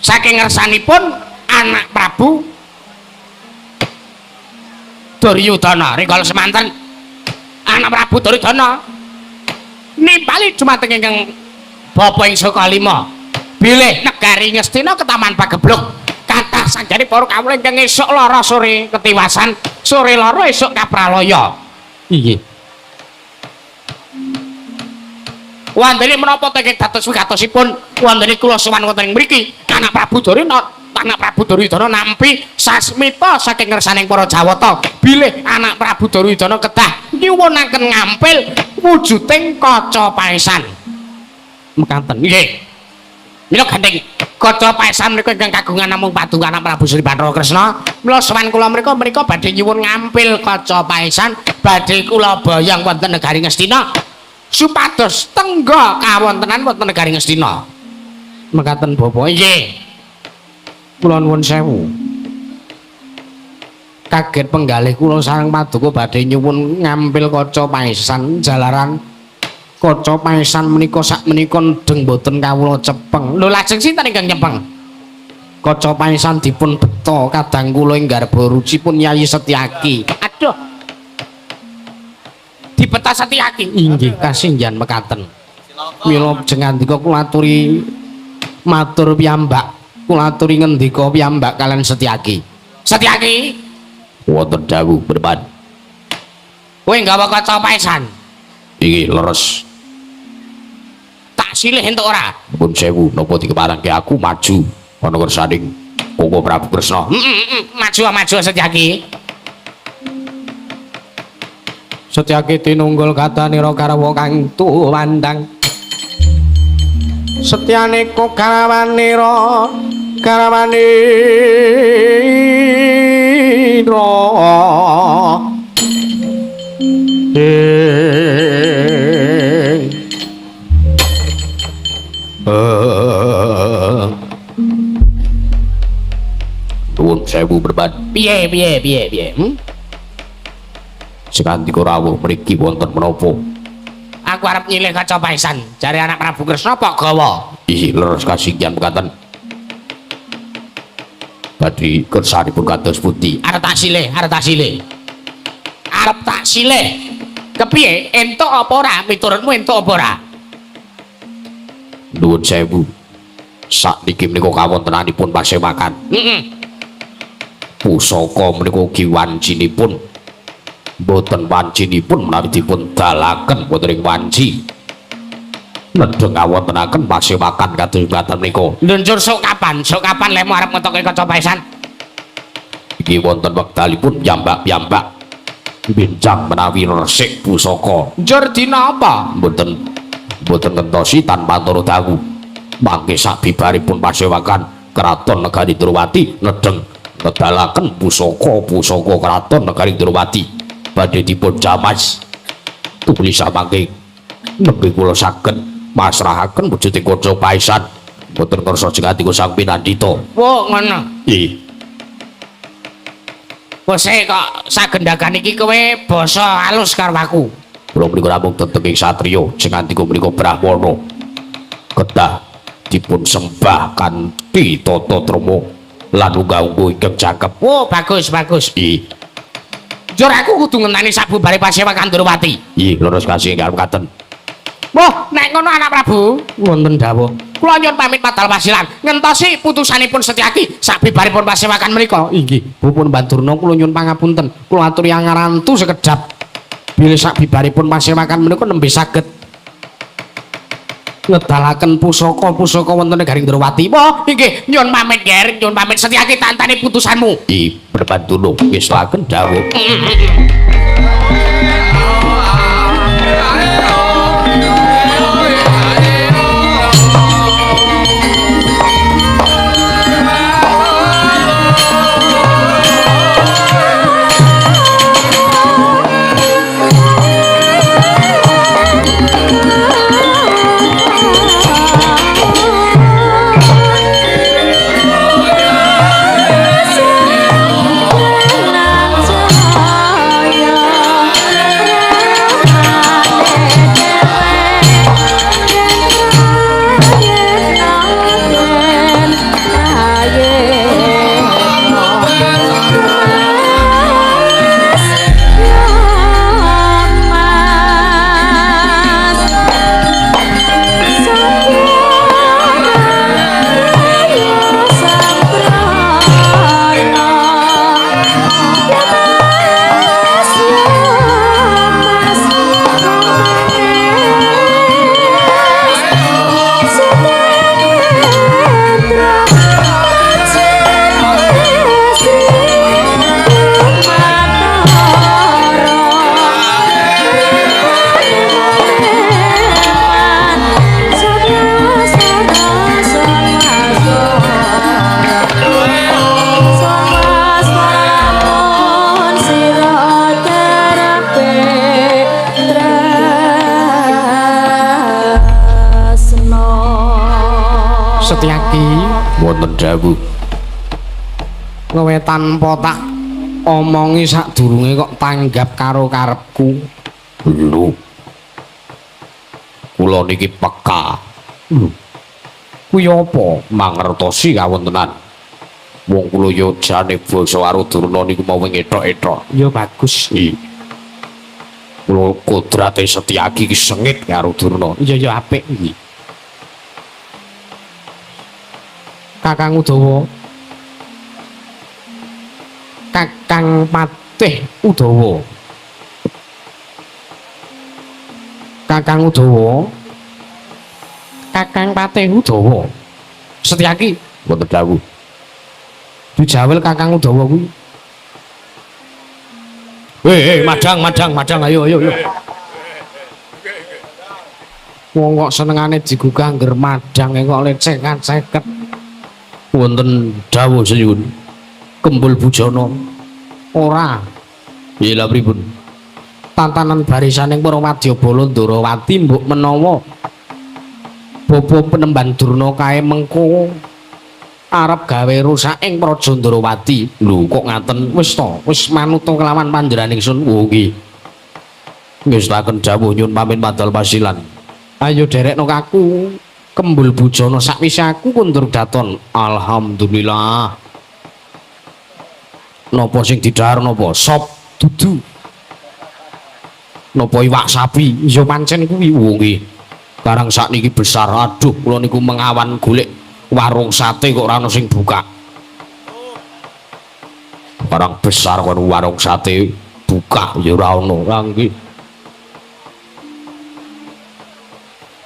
Saking ngersanipun anak Prabu Duryudana rikala semanten anak Prabu Duryudana nimpali dumateng ingkang bapa ing Sokalima bilih negari Ngastina ketaman pagebluk kathah sanjane para kawula ingkang esuk lara sore ketiwasan sore lara esuk kapralaya. Nggih. Wandene menapa tenging dados wigatosipun wandene kula sowan wonten ing mriki anak Prabu Duryudana nampi sasmita saking ngersaning para Jawata bilih anak Prabu Duryudana kedah nyuwunaken ngampil wujuding kaca paesan. Mekaten nggih. Mila gandeng kaca paesan menika ingkang kagungan namung Paduka anak Prabu Sri Bathara Kresna. Mila sowan kula menika badhe nyuwun ngampil kaca paesan badhe kula boyong wonten negari Ngastina supados tengga kawontenan wonten negari Ngastina. Mekaten Bapak. Nggih. Kula nuwun sewu. Kaget penggalih kula sareng Paduka badhe nyuwun ngampil kaca paesan jalaran kaca paesan menika sakmenika nedeng boten kawula cepeng. Lho lajeng sinten ingkang nyepeng? Kaca paesan dipun beta kadang kula ing garba rucipun Yayi Setyaki. Aduh. Dibeta Setyaki. Inggih kasinggihan mekaten. Mila jengandika kula aturi matur piyambak. Kula aturi ngendika piyambak kalian Setyaki. Setyaki wonten dawuh berban. Kowe nggawa kaca paesan. Iki leres. Tak silih entuk ora? Pun sewu napa dikeparengke aku maju ana kersaning Koko Prabu Kresna. Maju Setyaki. Setyaki tinunggul katanira karawa kang tuwandang. Setyane kok karawanira Nuwun sewu berban. Piye. Sekandika rawuh mriki wonten menapa? Aku arep nyilih kaca paisan. Jare anak Prabu Kresna pok gawa. Ih, leres kasinggihan mekaten. Badhe kersanipun kados pundi? Arep tak silih. Kepiye? Entuk apa ora? Miturutmu entuk apa ora? Nuwun sewu. Sakniki menika kawontenanipun pasewakan. Pusaka menika ugi wancinipun. Boten wancinipun menawi dipun dalaken wonten ing wanci. Nedheng kawontenaken pasewakan kados ngaten menika. Njur sok kapan lemu arep ngetoke kaca paisan? Iki wonten wektalipun piyambak-piyambak. Bincang menawi resik pusaka. Njur dina apa? Mboten ngentosi tanpa turu dawu. Mangke sabibaripun pasewakan Kraton Negari Durwati nedheng ngedalaken pusaka Kraton Negari Durwati badhe dipun jamas. Tuli samangke nembe kula saged masrahaken wujuding kaca paisan. Mboten kersa jengatipun Sang Pinandhita. Wo ngono. Nggih. Wes kok sagendakan iki kowe basa halus karo aku. Kula menika namung tetep ing satriya sing andika menika Brahmana. Kedah dipun sembah kanthi tata trama lan unggah-ungguh ingkang cakep. Oh, bagus. Nggih. Njur aku kudu ngenteni sabubare pasewakan Durwati. Nggih, leres kasih ingkang katen. Wah, nek ngono anak Prabu, wonten dawuh. Kula nyuwun pamit padal wasilan, ngentosi putusanipun Setyaki sabibaripun pasewakan menika. Inggih. Pupun Bandurna kula nyuwun pangapunten. Kula aturi angarantu sekedhap. Bilih sabibaripun pasewakan menika nembe saged ngedalaken pusaka wonten negaring Durwati. Wah, inggih, nyuwun pamit Ger, nyuwun pamit Setyaki tantani putusanmu. Nggih, berbantuno wis laken dawuh. Setyaki Wonten dawuh. kowe tanpa tak omongi sadurunge kok tanggap karo karepku. Lho. Kula niki peka. Kuwi apa? Mangertosi kawontenan. Wong kula yo jane basa Arodurna niku mau ngethok-ethok. Ya bagus. Nggih. Kula kodrate Setyaki ki sengit karo Durna. Ya apik iki. Kakang Udawa. Kakang Patih Udawa. Kakang Udawa. Kakang Patih Udawa. Setyaki Wonten dawuh. dijawel Kakang Udawa kuwi. Madang, ayo. Wong kok senengane digugah ngger madang kok lecek-ceket. Wonten dawuh senyun. Kembul bujana. Ora Nggih lha pripun? tantanan barisaning para Wadyabala Ndarawati mbok menawa bapa penemban Durna kae mengko arep gawe rusak ing Praja Ndrawati. Lho kok ngaten? Wis to, wis manut kelawan panjenengan ingsun. Oh nggih. Ngestaken dawuh nyun pamit madal pasilan. Ayo derekno kaku. Kembul bujana sakwise aku kundur daton. Alhamdulillah. Napa sing didhahar napa? Sop dudu. Napa iwak sapi? Ya pancen kuwi. Oh nggih. Barang sakniki besar. Aduh, kula niku mengawan golek warung sate kok ora ana sing buka. Barang besar kok warung sate buka ya ora ana. Lah nggih.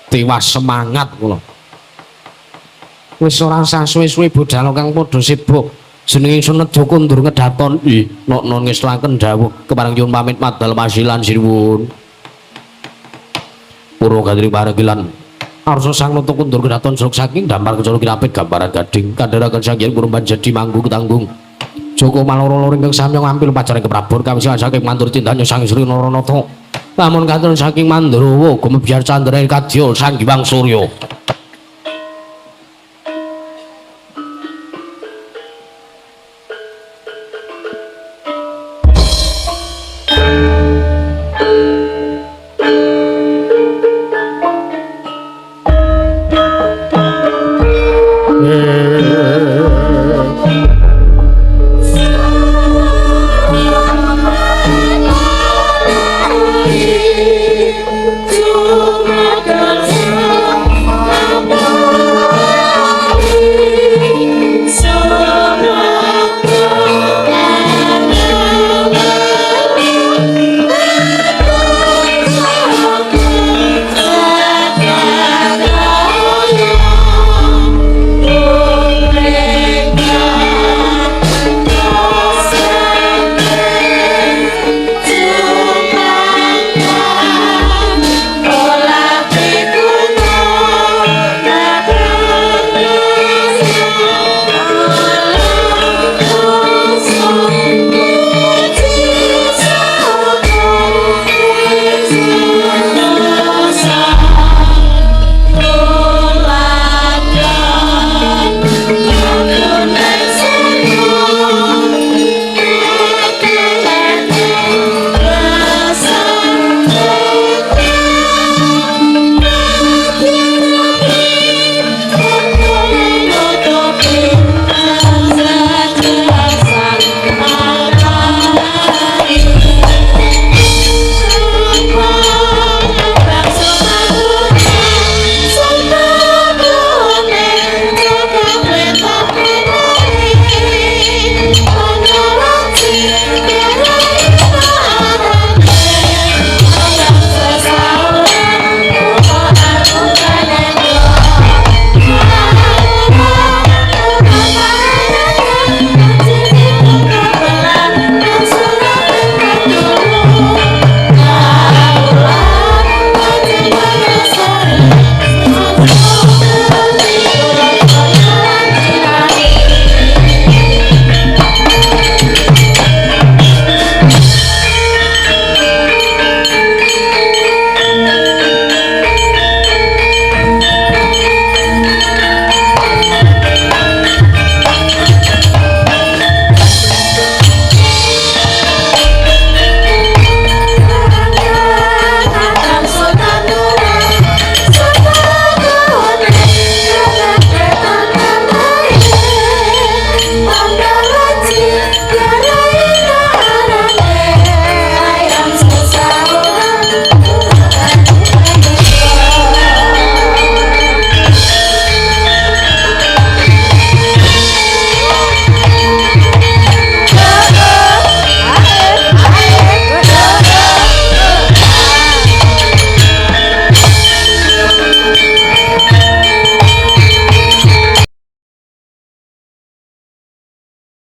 Tewas semangat kula. Wis ora usah suwe-suwe budal kang padha sibuk. Jenenge ingsun nedha kundur ngedaton. Ih, non ngestelaken dawuh kepareng nyuwun pamit madal masilan sinuwun. Purwa Gandri Paragilan. Arsa sang nata kundur kedaton sruk saking dampar kecana kirapit gambaran gading kandharaken sangyan kurban jadi manggu ketanggung. Joko maloro-loro ingkang samya ngampil pajaring keprabur kawisilan saking mandur tindanya Sang Sri Naranata. Lamun katon saking Mandrawa gumebyar candra kadya Sang Hyang Surya.